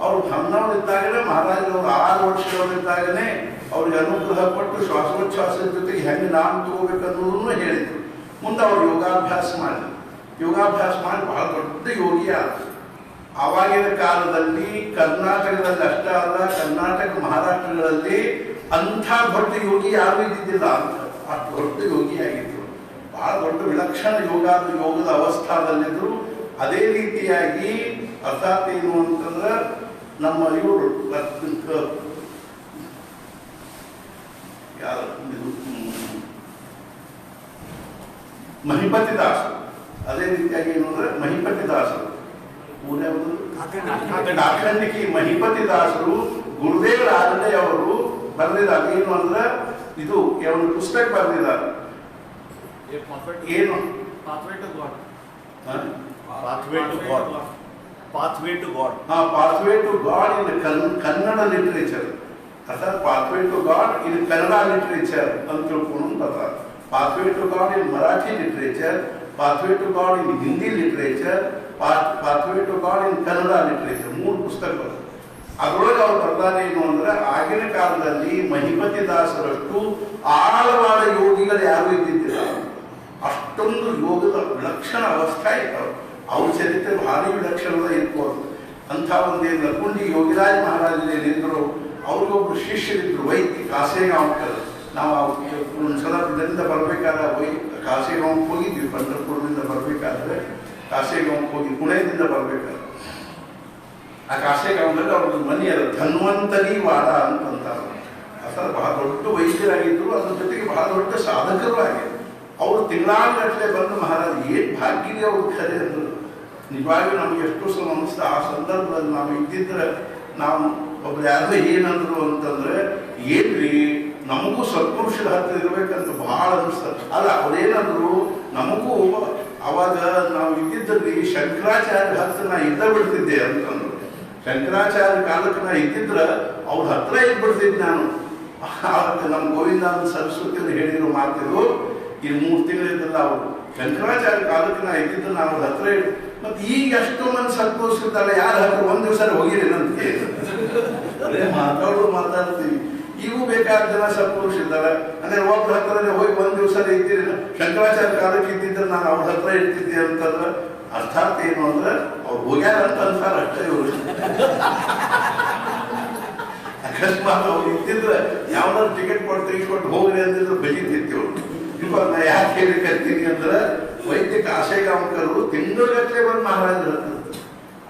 ಅವ್ರು 11 ಇದ್ದಾಗಲೇ ಮಹಾರಾಜರು 6 ವರ್ಷದವರಿದ್ದಾಗಲೇ ಅವ್ರಿಗೆ ಅನುಗ್ರಹ ಕೊಟ್ಟು ಶ್ವಾಸೋಚ್ಛ್ವಾಸದ ಜೊತೆಗೆ ಹೆಂಗೆ ನಾಮ ತಗೋಬೇಕನ್ನೋದನ್ನು ಹೇಳಿದ್ರು. ಮುಂದೆ ಅವರು ಯೋಗಾಭ್ಯಾಸ ಮಾಡಿ ಬಹಳ ದೊಡ್ಡ ಯೋಗಿ ಆದರು. ಆವಾಗಿನ ಕಾಲದಲ್ಲಿ ಕರ್ನಾಟಕದಲ್ಲಿ ಅಷ್ಟೇ ಅಲ್ಲ, ಕರ್ನಾಟಕ ಮಹಾರಾಷ್ಟ್ರಗಳಲ್ಲಿ ಅಂಥ ದೊಡ್ಡ ಯೋಗಿ ಯಾರು ಇದ್ದಿದ್ದಿಲ್ಲ ಅಂತ. ಅಷ್ಟು ದೊಡ್ಡ ಯೋಗಿ ಆಗಿದ್ರು, ಬಹಳ ದೊಡ್ಡ ವಿಲಕ್ಷಣ ಯೋಗದ ಅವಸ್ಥಾದಲ್ಲಿದ್ರು. ಅದೇ ರೀತಿಯಾಗಿ ಅರ್ಥಾತ್ ಏನು ಅಂತಂದ್ರೆ ನಮ್ಮ ಇವರು ಮಹಿಪತಿ ದಾಸರು, ಅದೇ ರೀತಿಯಾಗಿ ಏನು ಅಂದ್ರೆ ಮಹಿಪತಿ ದಾಸರು ಕಾಖಂಡಿಕಿ ಮಹಿಪತಿ ದಾಸರು ಗುರುದೇವ ರಾಜನೇ ಅವರು ಬರೆದಿದ್ದಾರೆ. ಏನು ಅಂದ್ರೆ ಇದು ಒಂದು ಪುಸ್ತಕ ಬರೆದಿದ್ದಾರೆ. ಏನು pathway to God in Kannada literature, ಅರ್ಥಾತ್ pathway to God in Kannada literature ಅಂತ ತಿಳ್ಕೊಂಡು ಬರ್ತಾರೆ. Pathway to God in Marathi literature, pathway to God in Hindi literature, pathway to God in Kannada literature, 3 ಪುಸ್ತಕಗಳು. ಅದರೊಳಗೆ ಅವ್ರು ಬರ್ತಾರೆ ಏನು ಅಂದ್ರೆ ಆಗಿನ ಕಾಲದಲ್ಲಿ ಮಹಿಪತಿ ದಾಸರಷ್ಟು ಆಳವಾದ ಯೋಗಿಗಳು ಯಾರು ಇದ್ದಿದ್ದಿಲ್ಲ. ಅಷ್ಟೊಂದು ಯೋಗದ ವಿಲಕ್ಷಣ ಅವಸ್ಥೆ ಇರ್ತವೆ. ಅವ್ರ ಚರಿತ್ರೆ ಭಾರಿ ವಿಲಕ್ಷಣದ ಇರ್ಬೋದು. ಅಂಥ ಒಂದೇ ಲಕ್ಕುಂಡಿ ಯೋಗಿರಾಜ್ ಮಹಾರಾಜರೇನಿದ್ರು, ಅವ್ರಿಗೊಬ್ರು ಶಿಷ್ಯರಿದ್ರು ವೈದ್ಯ ಕಾಸೇಗಾಂವ್ಕರ್. ನಾವು ಒಂದ್ಸಲ ಇದರಿಂದ ಬರ್ಬೇಕಾದ್ರೆ ಕಾಸೇಗಾಂವ್ಗೆ ಹೋಗಿದ್ವಿ. ಪಂಢರಪುರದಿಂದ ಬರ್ಬೇಕಾದ್ರೆ ಕಾಸೇಗಾಂವ್ಗೆ ಹೋಗಿ ಪುಣೆದಿಂದ ಬರ್ಬೇಕಾದ್ರೆ ಆ ಕಾಸೇಗಾಂವಲ್ಲಿ ಅವ್ರದ್ದು ಮನೆ ಅದ ಧನ್ವಂತರಿ ವಾಡ ಅಂತಂತಾರೆ. ಅಸಲು ಬಹಳ ದೊಡ್ಡ ವೈದ್ಯರಾಗಿದ್ದರು, ಅದ್ರ ಜೊತೆಗೆ ಬಹಳ ದೊಡ್ಡ ಸಾಧಕರು ಆಗಿದ್ರು. ಅವರು ತಿಂಗಳಾಗಟ್ಟಲೆ ಬಂದು ಮಹಾರಾಜ ಏನು ಭಾಗ್ಯರಿ ಅವ್ರು ಖರೆ ಅಂದರು. ನಿಜವಾಗಿಯೂ ನಮ್ಗೆ ಎಷ್ಟೋ ಸಲ ಅನಿಸ್ತಾ ಆ ಸಂದರ್ಭದಲ್ಲಿ ನಾವು ಇದ್ದಿದ್ರೆ ನಾವು ಒಬ್ರು ಯಾರು ಏನಂದ್ರು ಅಂತಂದ್ರೆ ಏನ್ರಿ ನಮಗೂ ಸತ್ಪುರುಷರ ಹತ್ರ ಇರ್ಬೇಕಂತ ಬಹಳ ಅನಿಸ್ತದೆ. ಅಲ್ಲ ಅವ್ರೇನಂದ್ರು ನಮಗೂ ಅವಾಗ ನಾವು ಇದ್ದಿದ್ದಲ್ಲಿ ಶಂಕರಾಚಾರ್ಯ ಹತ್ರ ನಾ ಇದ್ದ ಬಿಡ್ತಿದ್ದೆ ಅಂತಂದ್ರು. ಶಂಕರಾಚಾರ್ಯ ಕಾಲಕ್ಕೆ ನಾ ಇದ್ದಿದ್ರೆ ಅವ್ರ ಹತ್ರ ಇದ್ಬಿಡ್ತಿದ್ದೆ ನಾನು. ನಮ್ಮ ಗೋವಿಂದಾನಂದ ಸರಸ್ವತಿಯವರು ಹೇಳಿರೋ ಮಾತಿದ್ರು. ಈ 3 ತಿಂಗಳಿದ್ದಲ್ಲ ಅವರು ಶಂಕರಾಚಾರ್ಯ ಕಾಲಕ್ಕೆ ನಾ ಇದ್ದಿದ್ದು ನಾವು ಅವ್ರ ಹತ್ರ ಮತ್ತೆ ಈಗ ಎಷ್ಟೋ ಮಂದಿ ಸತ್ಪುರುಷರಿರ್ತಾರೆ, ಯಾರ ಹತ್ರ ಒಂದ್ ದಿವಸ ಹೋಗಿರಿ ನಂತ ಮಾತಾಡ್ತೀವಿ. ಈಗೂ ಬೇಕಾದ ಜನ ಸತ್ಪುರುಷರಿದ್ದಾರೆ. ಅಂದ್ರೆ ಒಬ್ಬರ ಹತ್ರ ಹೋಗಿ ಒಂದ್ ದಿವಸ ಇದ್ದೀರಿ. ಶಂಕರಾಚಾರ್ಯ ಕಾಲಕ್ಕೆ ಇದ್ದಿದ್ರೆ ನಾನು ಅವ್ರ ಹತ್ರ ಇರ್ತಿದ್ದೆ ಅಂತಂದ್ರೆ ಅರ್ಥಾತ್ ಏನು ಅಂದ್ರೆ ಅವ್ರು ಹೋಗ್ಯಾರ ಅಂತ ಅಂತಾರ ಅಷ್ಟೇ. ಇವರು ಅಕಸ್ಮಾತ್ ಅವ್ರು ಇದ್ದಿದ್ರೆ ಯಾವ್ದಾದ್ರು ಟಿಕೆಟ್ ಕೊಟ್ಟು ಹೋಗ್ರಿ ಅಂದಿದ್ರು ಬಜಿತಿತ್ತು. ನಾ ಯಾಕೆ ಹೇಳಿಕತ್ತೀನಿ ಅಂದ್ರೆ ವೈದ್ಯಕ ಆಸೆಗಾಂಕರು ತಿಂಗಳಗಟ್ಟಲೆ ಬಂದು ಮಹಾರಾಜರು ಹೇಳ್ತಾರೆ.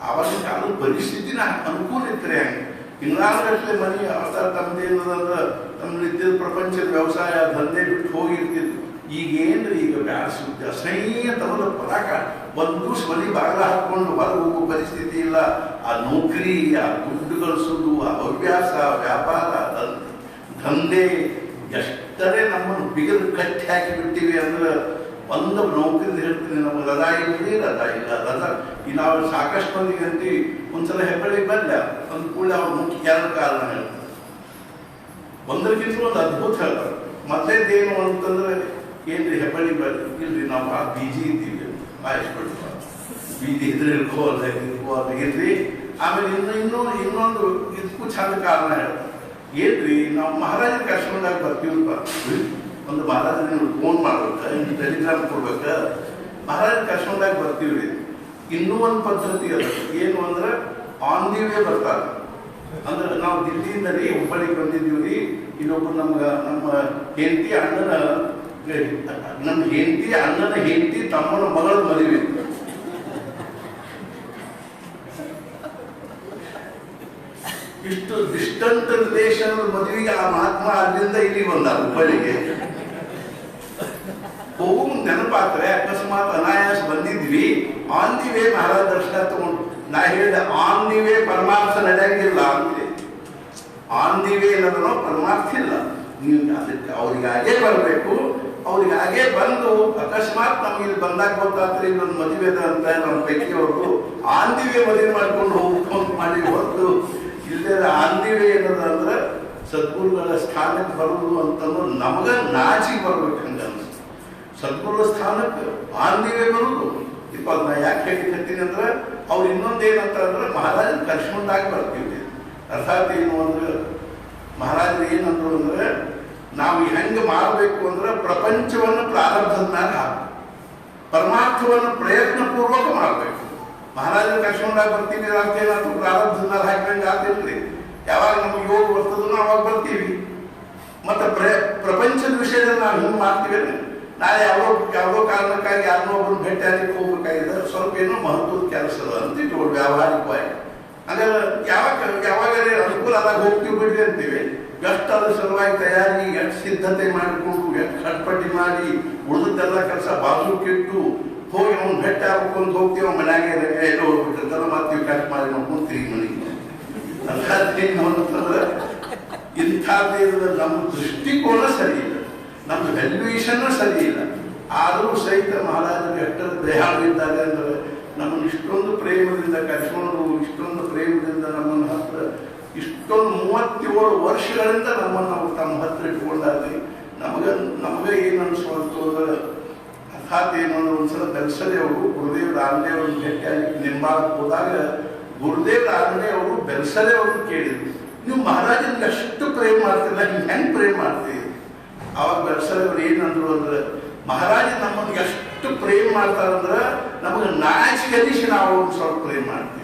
ಆವಾಗಿನ ಕಾಲದ ಪರಿಸ್ಥಿತಿನ ಅನುಕೂಲ ಇರ್ತಾರೆ. ಹಂಗೆ ತಿಂಗಳಗಟ್ಟಲೆ ಮನೆ ಅವತಾರ ತಮ್ಮದೇನದಂದ್ರೆ ತಮ್ಮಲ್ಲಿದ್ದ ಪ್ರಪಂಚದ ವ್ಯವಸಾಯ ದಂಧೆ ಬಿಟ್ಟು ಹೋಗಿರ್ತಿದ್ರು. ಈಗೇನ್ರಿ ಈಗ ಬ್ಯಾಡ ಸುದ್ದಿ ಅಸಹ್ಯ ತಮ್ಮದ ಪರಾಕ ಒಂದು ದಿವಸ ಮನೆ ಬಾಗಿಲ ಹಾಕೊಂಡು ಹೊರಗೆ ಹೋಗೋ ಪರಿಸ್ಥಿತಿ ಇಲ್ಲ. ಆ ನೌಕರಿ, ಆ ದುಡ್ಡು ಗಳಿಸೋದು, ಆ ಹವ್ಯಾಸ, ವ್ಯಾಪಾರ, ದಂಧೆ ಎಷ್ಟರೇ ನಮ್ಮನ್ನು ಬಿಗದು ಕಟ್ಟಿ ಹಾಕಿ ಬಿಟ್ಟಿವಿ ಅಂದ್ರೆ ಒಂದು ನೌಕರಿ ಹೇಳ್ತೀನಿ, ನಮಗೆ ರಜಾ ಇಲ್ಲರಿ, ರಜಾ ಇಲ್ಲ, ರಜಾ ಈ ನಾವು ಸಾಕಷ್ಟು ಮಂದಿಗೆ ಅಂತೀವಿ ಒಂದ್ಸಲ ಹೆಬ್ಬಳ್ಳಿಗೆ ಬಂದ ಒಂದು ಕೂಡ ಅವ್ರ ಮುಖ್ಯ ಎರಡು ಕಾರಣ ಹೇಳ್ತಾರೆ. ಒಂದಕ್ಕಿಂತ ಒಂದು ಅದ್ಭುತ ಹೇಳ್ತಾರೆ. ಮೊದಲೇದೇನು ಅಂತಂದ್ರೆ ಏನ್ರಿ ಹೆಬ್ಬಳ್ಳಿ ಬರ್ರಿ, ಇಲ್ರಿ ನಾವು ಭಾಳ ಬೀಜಿ ಇದ್ದೀವಿ ಅಂತ ಬಾಯಿಸ್ಬಿಡ್ತಾರೆ. ಬೀದಿ ಇದ್ರೆ ಇರ್ಕೋಲ್ಲ ಇರ್ರಿ. ಆಮೇಲೆ ಇನ್ನೊಂದು ಇದಕ್ಕೂ ಚಂದ ಕಾರಣ ಹೇಳ್ತಾರೆ. ಏನ್ರಿ ನಾವು ಮಹಾರಾಜರ ಕರ್ಸ್ಕೊಂಡಾಗ ಬರ್ತೀವಪ್ಪ, ಒಂದು ಮಹಾರಾಜ ನೀವು ಫೋನ್ ಮಾಡ್ಬೇಕು, ಟೆಲಿಗ್ರಾಮ್ ಕೊಡ್ಬೇಕ, ಮಹಾರಾಜರ ಕರ್ಸ್ಕೊಂಡಾಗ ಬರ್ತೀವ್ರಿ. ಇನ್ನೂ ಒಂದು ಪದ್ಧತಿ ಅದ, ಏನು ಅಂದ್ರೆ ಆನ್ ದಿ ವೇ ಬರ್ತಾರೆ. ಅಂದ್ರೆ ನಾವು ದಿಲ್ಲಿಯಿಂದ ರೀ ಹುಬ್ಬಳ್ಳಿಗೆ ಬಂದಿದ್ದೀವಿ. ಇನ್ನೊಬ್ಬರು ನಮ್ಮ ಹೆಂಡತಿ ಅಣ್ಣನ ಹೆಂಡತಿ ತಮ್ಮನ ಮಗಳ ಮದುವೆ. ಇಷ್ಟು ಡಿಸ್ಟಂಟ್ ರಿಲೇಷನ್ ಮದುವೆಗೆ ಆ ಮಹಾತ್ಮ ಅಲ್ಲಿಂದ ಇಲ್ಲಿ ಬಂದ ಹುಬ್ಬಳ್ಳಿಗೆ. ಹೋಗು ನೆನಪಾತ್ರೆ ಅಕಸ್ಮಾತ್ ಅನಾಯಾಸ ಬಂದಿದ್ವಿ, ಆನ್ ದಿ ವೇ ಮಹಾರಾಜ ದರ್ಶನ ತಗೊಂಡು ನಾ ಹೇಳಿದೆ ಆನ್ ದಿ ವೇ ಪರಮಾರ್ಥ ನಡೆಯಂಗಿಲ್ಲ ಅಂತೆ. ಆನ್ ದಿ ವೇ ಅನ್ನೋದನ್ನು ಪರಮಾರ್ಥ ಇಲ್ಲ. ನೀವು ಅದಕ್ಕೆ ಅವ್ರಿಗಾಗೆ ಬರಬೇಕು. ಅವ್ರಿಗಾಗೆ ಬಂದು ಅಕಸ್ಮಾತ್ ನಮ್ಗೆ ಇಲ್ಲಿ ಬಂದಾಗ ಗೊತ್ತಾದ್ರೆ ಇಲ್ಲೊಂದು ಮದುವೆ ಅಂತ ನಮ್ಮ ಪೈಕಿ ಅವರು ಆನ್ ದಿ ವೇ ಮದುವೆ ಮಾಡ್ಕೊಂಡು ಹೋಗ್ಕೊಂಡು ಮಾಡಿ ಹೊರತು ಇಲ್ಲದೆ ಆನ್ ದಿ ವೇ ಏನದಂದ್ರೆ ಸದ್ಗುರುಗಳ ಸ್ಥಾನಕ್ಕೆ ಬರುವುದು ಅಂತಂದ್ರೆ ನಮಗ ನಾಚಿಗೆ ಬರ್ಬೇಕು ಹಂಗ ಅನ್ಸುತ್ತೆ. ಸದ್ಗುರುಗಳ ಸ್ಥಾನಕ್ಕೆ ಆನ್ ದಿ ವೇ ಬರುವುದು ಇಪ್ಪ ನಾ ಯಾಕೆ ಹೇಳಿಕತ್ತೀನಿ ಅಂದ್ರೆ ಅವ್ರು ಇನ್ನೊಂದೇನಂತ ಅಂದ್ರೆ ಮಹಾರಾಜನ ಕರ್ಸ್ಕೊಂಡಾಗ ಬರ್ತೀವಿ. ಅರ್ಥಾತ್ ಏನು ಅಂದ್ರೆ ಮಹಾರಾಜರು ಏನಂದ್ರು ಅಂದ್ರೆ ನಾವು ಹೆಂಗೆ ಮಾಡಬೇಕು ಅಂದ್ರೆ ಪ್ರಪಂಚವನ್ನು ಪ್ರಾರಂಭದ ಮೇಲೆ ಹಾಕಬೇಕು, ಪರಮಾರ್ಥವನ್ನು ಪ್ರಯತ್ನ ಪೂರ್ವಕ ಮಾಡಬೇಕು. ಮಹಾರಾಜನ ಕರ್ಸ್ಕೊಂಡಾಗ ಬರ್ತೀವಿ ಅಂತ ಏನಾದ್ರು ಪ್ರಾರಂಭದ ಮೇಲೆ ಹಾಕಿದಂಗೆ ಆಗ್ತಿರ್ಲಿ. ಯಾವಾಗ ನಮ್ಗೆ ಯೋಗ ಬರ್ತದೋ ಅವಾಗ ಬರ್ತೀವಿ. ಮತ್ತೆ ಪ್ರಪಂಚದ ವಿಷಯದಲ್ಲಿ ನಾವು ಹಿಂಗೆ ಮಾಡ್ತೀವಿ. ನಾಳೆ ಯಾವುದೋ ಕಾರಣಕ್ಕಾಗಿ ಯಾರನ್ನೋ ಒಬ್ಬರು ಭೇಟಿ ಆಗಲಿಕ್ಕೆ ಹೋಗ್ಬೇಕಾಗಿದೆ, ಸ್ವಲ್ಪ ಏನೋ ಮಹತ್ವದ ಕೆಲಸ ಅಂತ ಇಟ್ಕೊಂಡು ವ್ಯಾವಹಾರಿಕವಾಗಿ ಹಾಗಾದ್ರೆ ಯಾವಾಗಲೇ ಅನುಕೂಲ ಆದಾಗ ಹೋಗ್ತೀವಿ ಬಿಡ್ರಿ ಅಂತೀವಿ. ಎಷ್ಟು ಅದ್ರ ಸಲುವಾಗಿ ತಯಾರಿ, ಎಷ್ಟು ಸಿದ್ಧತೆ ಮಾಡಿಕೊಂಡು, ಎಷ್ಟು ಕಟ್ಪಟ್ಟಿ ಮಾಡಿ ಉಳಿದದ್ದೆಲ್ಲ ಕೆಲಸ ಬಾಜುಕಿಟ್ಟು ಹೋಗಿ ಅವ್ನು ಭೇಟಿ ಆಗ್ಕೊಂಡು ಹೋಗ್ತೀವಿ. ಅವ್ನು ಮನ್ಯಾಗೆ ಎಲ್ಲೋ ಹೋಗ್ಬಿಟ್ಟಿರ್ತಾರ, ಮಾಡ್ತೀವಿ ಕಟ್ ಮಾಡಿ ನಾವು ಕುಂತೀವಿ ಮನೆಗೆ. ಅಂತಂದ್ರೆ ಇಂಥದ್ದೇ ನಮ್ಮ ದೃಷ್ಟಿಕೋನ ಸರಿ ಇಲ್ಲ, ನಮ್ಮ ವ್ಯಾಲ್ಯೂಯೇಷನ್ ಸರಿ ಇಲ್ಲ. ಆದರೂ ಸಹಿತ ಮಹಾರಾಜರು ಎಷ್ಟರ ದೇಹಾಳಿದ್ದಾರೆ ಅಂದ್ರೆ ನಮ್ಮನ್ನು ಇಷ್ಟೊಂದು ಪ್ರೇಮದಿಂದ ಕರ್ಸ್ಕೊಂಡು, ಇಷ್ಟೊಂದು ಪ್ರೇಮದಿಂದ ನಮ್ಮನ್ನು ಹತ್ರ ಇಷ್ಟೊಂದು 37 ವರ್ಷಗಳಿಂದ ನಮ್ಮನ್ನು ಅವರು ತಮ್ಮ ಹತ್ರ ಇಟ್ಕೊಂಡಾರ್ರಿ. ನಮಗೆ ಏನು ಅನಿಸ್ತು ಅಂದ್ರೆ ಅರ್ಥಾತ್ ಏನು ಅಂದ್ರೆ ಒಂದ್ಸಲ ಬೆಲ್ಸದೆ ಅವರು ಗುರುದೇವ್ ರಾಮದೇವ್ ಅವ್ರನ್ನ ಭೇಟಿಯಾಗಿ ನಿಂಬಾಳಕ್ಕೆ ಹೋದಾಗ ಗುರುದೇವ್ ರಾಮದೇವ್ ಅವರು ಬೆಲ್ಸದೆ ಅವ್ರನ್ನ ಕೇಳಿದ್ರು, ನೀವು ಮಹಾರಾಜನಿಗೆ ಅಷ್ಟು ಪ್ರೇಮ ಮಾಡ್ತಿಲ್ಲ, ನೀವು ಹೆಂಗೆ ಪ್ರೇಮ ಮಾಡ್ತೀವಿ? ಅವಾಗ ಬೆಲ್ಸದೆ ಅವ್ರು ಏನಂದ್ರು ಅಂದ್ರೆ ಮಹಾರಾಜ ನಮ್ಮನ್ನು ಎಷ್ಟು ಪ್ರೇಮ ಮಾಡ್ತಾರಂದ್ರೆ ನಮಗೆ ನಾಚಿಕೆದಿಸಿ ನಾವು ಒಂದು ಸ್ವಲ್ಪ ಪ್ರೇಮ ಮಾಡ್ತೀವಿ.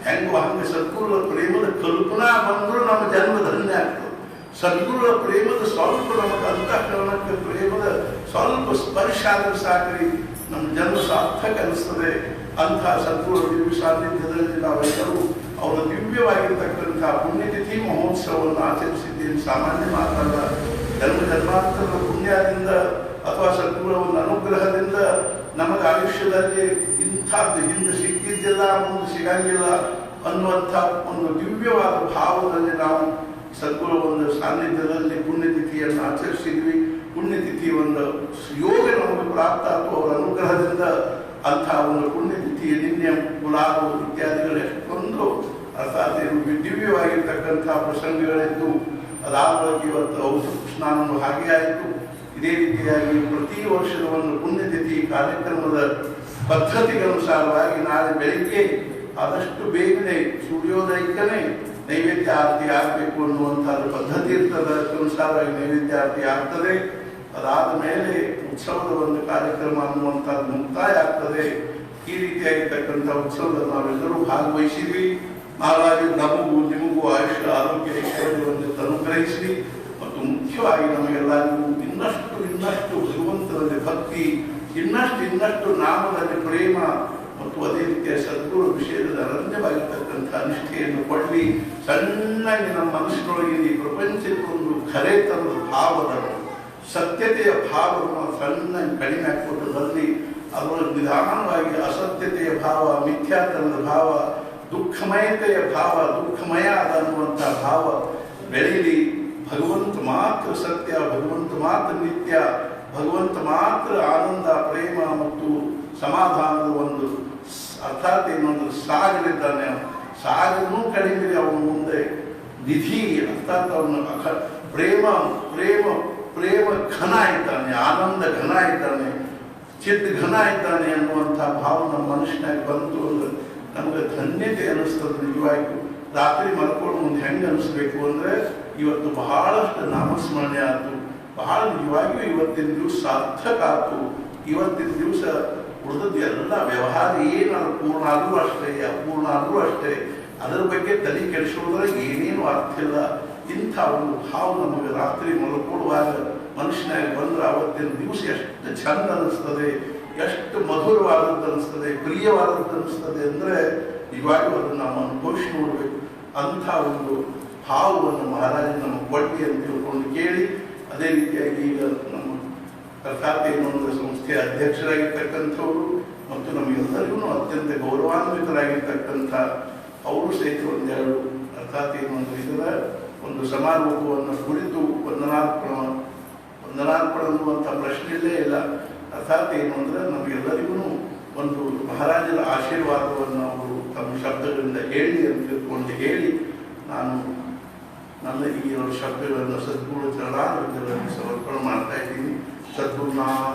ಹೆಂಗೋ ಹಂಗೆ ಸದ್ಗುರುಗಳ ಪ್ರೇಮದ ಕಲ್ಪನಾ ಬಂದರೂ ನಮ್ಮ ಜನ್ಮ ಧನ್ಯ ಆಗ್ತದೆ. ಸದ್ಗುರುಗಳ ಪ್ರೇಮದ ಸ್ವಲ್ಪ ನಮಗೆ ಅಂತಃಕರಣಕ್ಕೆ ಪ್ರೇಮದ ಸ್ವಲ್ಪ ಸ್ಪರ್ಶ ಆದ್ರೆ ಸಾಕ್ರಿ ನಮ್ಮ ಜನ್ಮ ಸಾರ್ಥಕ ಅನಿಸ್ತದೆ. ಅಂಥ ಸದ್ಗುರು ದಿವ್ಯ ಸಾನ್ನಿಧ್ಯದಲ್ಲಿ ನಾವೆಲ್ಲರೂ ಅವರ ದಿವ್ಯವಾಗಿರ್ತಕ್ಕಂಥ ಪುಣ್ಯತಿಥಿ ಮಹೋತ್ಸವವನ್ನು ಆಚರಿಸಿದ್ದೇನೆ. ಸಾಮಾನ್ಯ ಮಾತಲ್ಲ. ಜನ್ಮಾಂತರದ ಪುಣ್ಯದಿಂದ ಅಥವಾ ಸದ್ಗುರುಗಳ ಒಂದು ಅನುಗ್ರಹದಿಂದ ನಮಗೆ ಆಯುಷ್ಯದಲ್ಲಿ ಇಂಥದ್ದು ಹಿಂದೆ ಸಿಕ್ಕಿದ್ದಿಲ್ಲ, ಮುಂದೆ ಸಿಗಂಗಿಲ್ಲ ಅನ್ನುವಂಥ ಒಂದು ದಿವ್ಯವಾದ ಭಾವದಲ್ಲಿ ನಾವು ಸದ್ಗುರು ಒಂದು ಸಾನ್ನಿಧ್ಯದಲ್ಲಿ ಪುಣ್ಯತಿಥಿಯನ್ನು ಆಚರಿಸಿದ್ವಿ. ಪುಣ್ಯತಿಥಿ ಒಂದು ಯೋಗ ನಮಗೆ ಪ್ರಾಪ್ತ ಆಯಿತು ಅವರ ಅನುಗ್ರಹದಿಂದ. ಅಂಥ ಒಂದು ಪುಣ್ಯತಿಥಿ ನಿನ್ನೆ ಗುಲಾಬು ಇತ್ಯಾದಿಗಳು ಎಷ್ಟೊಂದು ಅರ್ಥಾತ್ ದಿವ್ಯವಾಗಿರ್ತಕ್ಕಂಥ ಪ್ರಸಂಗಗಳಿದ್ದು ಅದಾದ ಇವತ್ತು ಔಷಧ ಸ್ನಾನವು ಹಾಗೆ ಆಯಿತು. ಇದೇ ರೀತಿಯಾಗಿ ಪ್ರತಿ ವರ್ಷದ ಒಂದು ಪುಣ್ಯತಿಥಿ ಕಾರ್ಯಕ್ರಮದ ಪದ್ಧತಿಗನುಸಾರವಾಗಿ ನಾಳೆ ಬೆಳಿಗ್ಗೆ ಆದಷ್ಟು ಬೇಗನೆ ಸೂರ್ಯೋದಯಕ್ಕನೇ ನೈವೇದ್ಯ ಆರತಿ ಆಗಬೇಕು ಅನ್ನುವಂಥದ್ದು ಪದ್ಧತಿ ಇರ್ತದೆ. ಅದಕ್ಕನುಸಾರವಾಗಿ ನೈವೇದ್ಯ ಆರತಿ ಆಗ್ತದೆ. ಅದಾದ ಮೇಲೆ ಉತ್ಸವದ ಒಂದು ಕಾರ್ಯಕ್ರಮ ಅನ್ನುವಂಥದ್ದು ಮುಕ್ತಾಯ ಆಗ್ತದೆ. ಈ ರೀತಿಯಾಗಿರ್ತಕ್ಕಂಥ ಉತ್ಸವದಲ್ಲಿ ನಾವೆಲ್ಲರೂ ಭಾಗವಹಿಸಿದ್ವಿ. ಹಾಗಾಗಿ ನಮಗೂ ನಿಮಗೂ ಆಯುಷ್ಯ ಆರೋಗ್ಯ ಐಶ್ವರ್ಯವನ್ನು ಅನುಗ್ರಹಿಸಿ ಮತ್ತು ಮುಖ್ಯವಾಗಿ ನಮಗೆಲ್ಲರಿಗೂ ಇನ್ನಷ್ಟು ಭಕ್ತಿ, ಇನ್ನಷ್ಟು ನಾಮದಲ್ಲಿ ಪ್ರೇಮ ಮತ್ತು ಅದೇ ರೀತಿಯ ಸದ್ಗುರು ವಿಷಯದಲ್ಲಿ ಅನನ್ಯವಾಗಿರ್ತಕ್ಕಂಥ ನಿಷ್ಠೆಯನ್ನು ಕೊಡಲಿ. ಸಣ್ಣಗೆ ನಮ್ಮ ಮನಸ್ಸಿನೊಳಗೆ ಈ ಪ್ರಪಂಚಕ್ಕೊಂದು ಖರೆ ತರದ ಭಾವದ ಸತ್ಯತೆಯ ಭಾವವನ್ನು ಸಣ್ಣಗೆ ಕಡಿಮೆ ಹಾಕಿಕೊಂಡು ಬರಲಿ. ಅದರೊಳಗೆ ನಿಧಾನವಾಗಿ ಅಸತ್ಯತೆಯ ಭಾವ, ಮಿಥ್ಯಾತನದ ಭಾವ, ದುಃಖಮಯತೆಯ ಭಾವ, ದುಃಖಮಯ ಅನ್ನುವಂಥ ಭಾವ ಬೆಳೀಲಿ. ಭಗವಂತ ಮಾತ್ರ ಸತ್ಯ, ಭಗವಂತ ಮಾತ್ರ ನಿತ್ಯ, ಭಗವಂತ ಮಾತ್ರ ಆನಂದ, ಪ್ರೇಮ ಮತ್ತು ಸಮಾಧಾನದ ಒಂದು ಅರ್ಥಾತ್ ಏನೊಂದು ಸಾಗರಿದ್ದಾನೆ. ಸಾಗರನೂ ಕಡಿಮೆ ಅವನ ಮುಂದೆ ನಿಧಿ, ಅರ್ಥಾತ್ ಅವನು ಪ್ರೇಮ ಪ್ರೇಮ ಪ್ರೇಮ ಘನ ಇದ್ದಾನೆ, ಆನಂದ ಘನ ಇದ್ದಾನೆ, ಚಿತ್ ಘನ ಇದ್ದಾನೆ ಅನ್ನುವಂಥ ಭಾವ ನಮ್ಮ ಮನುಷ್ಯನಾಗಿ ಬಂತು ಅಂದ್ರೆ ನಮಗೆ ಧನ್ಯತೆ ಅನ್ನಿಸ್ತದೆ. ನಿಜವಾಗಿಯೂ ರಾತ್ರಿ ಮಲ್ಕೊಂಡು ಮುಂದೆ ಹೆಂಗೆ ಅನಿಸ್ಬೇಕು ಅಂದರೆ ಇವತ್ತು ಬಹಳಷ್ಟು ನಾಮಸ್ಮರಣೆ ಆಯಿತು, ಬಹಳ ನಿಜವಾಗಿಯೂ ಇವತ್ತಿನ ದಿವಸ ಸಾರ್ಥಕ ಆಯಿತು. ಇವತ್ತಿನ ದಿವಸ ಉಳಿದದ್ದು ಎಲ್ಲ ವ್ಯವಹಾರ ಏನಾದ್ರು ಪೂರ್ಣ ಆದರೂ ಅಷ್ಟೇ, ಅಪೂರ್ಣ ಆದರೂ ಅಷ್ಟೇ, ಅದರ ಬಗ್ಗೆ ತಲೆ ಕೆಡಿಸೋದ್ರಾಗ ಏನೇನು ಅರ್ಥ ಇಲ್ಲ. ಇಂಥ ಒಂದು ಭಾವ ನಮಗೆ ರಾತ್ರಿ ಮಲ್ಕೊಳ್ಳುವಾಗ ಮನುಷ್ಯನಾಗಿ ಬಂದ್ರೆ ಆವತ್ತಿನ ದಿವಸ ಎಷ್ಟು ಚಂದ ಅನ್ನಿಸ್ತದೆ, ಎಷ್ಟು ಮಧುರವಾದದ್ದು ಅನ್ನಿಸ್ತದೆ, ಪ್ರಿಯವಾದದ್ದು ಅನ್ನಿಸ್ತದೆ ಅಂದರೆ ನಿಜವಾಗಿಯೂ ಅದನ್ನು ನಾವು ಅನುಭವಿಸಿ ನೋಡಬೇಕು. ಅಂಥ ಒಂದು ಭಾವವನ್ನು ಮಹಾರಾಜ ನಮ್ಮ ಕೊಡ್ಲಿ ಅಂತ ತಿಳ್ಕೊಂಡು ಕೇಳಿ, ಅದೇ ರೀತಿಯಾಗಿ ಈಗ ನಮ್ಮ ಕರ್ಕಾತೆ ಇನ್ನೊಂದು ಸಂಸ್ಥೆಯ ಅಧ್ಯಕ್ಷರಾಗಿರ್ತಕ್ಕಂಥವರು ಮತ್ತು ನಮಗೆಲ್ಲರಿಗೂ ಅತ್ಯಂತ ಗೌರವಾನ್ವಿತರಾಗಿರ್ತಕ್ಕಂಥ ಅವರು ಸಹಿತ ಒಂದೆರಡು ಅರ್ಥಾತ್ ಇನ್ನೊಂದು ಇದರ ಒಂದು ಸಮಾರೋಪವನ್ನು ಕುರಿತು ವಂದನಾರ್ಪಣ ಅನ್ನುವಂಥ ಪ್ರಶ್ನೆಯಲ್ಲೇ ಇಲ್ಲ. ಅರ್ಥಾತ್ ಏನು ಅಂದರೆ ನಮಗೆಲ್ಲರಿಗೂ ಒಂದು ಮಹಾರಾಜರ ಆಶೀರ್ವಾದವನ್ನು ಅವರು ತಮ್ಮ ಶಬ್ದಗಳಿಂದ ಹೇಳಿ ಅಂತ ತಿಳ್ಕೊಂಡು ಹೇಳಿ ನಾನು ನನ್ನ ಈ ಎರಡು ಶಬ್ದಗಳನ್ನು ಸದ್ಗುರು ಚರಣಾರವಿಂದಗಳನ್ನು ಸಮರ್ಪಣೆ ಮಾಡ್ತಾ ಇದ್ದೀನಿ. ಸದ್ಗುರುನಾಥ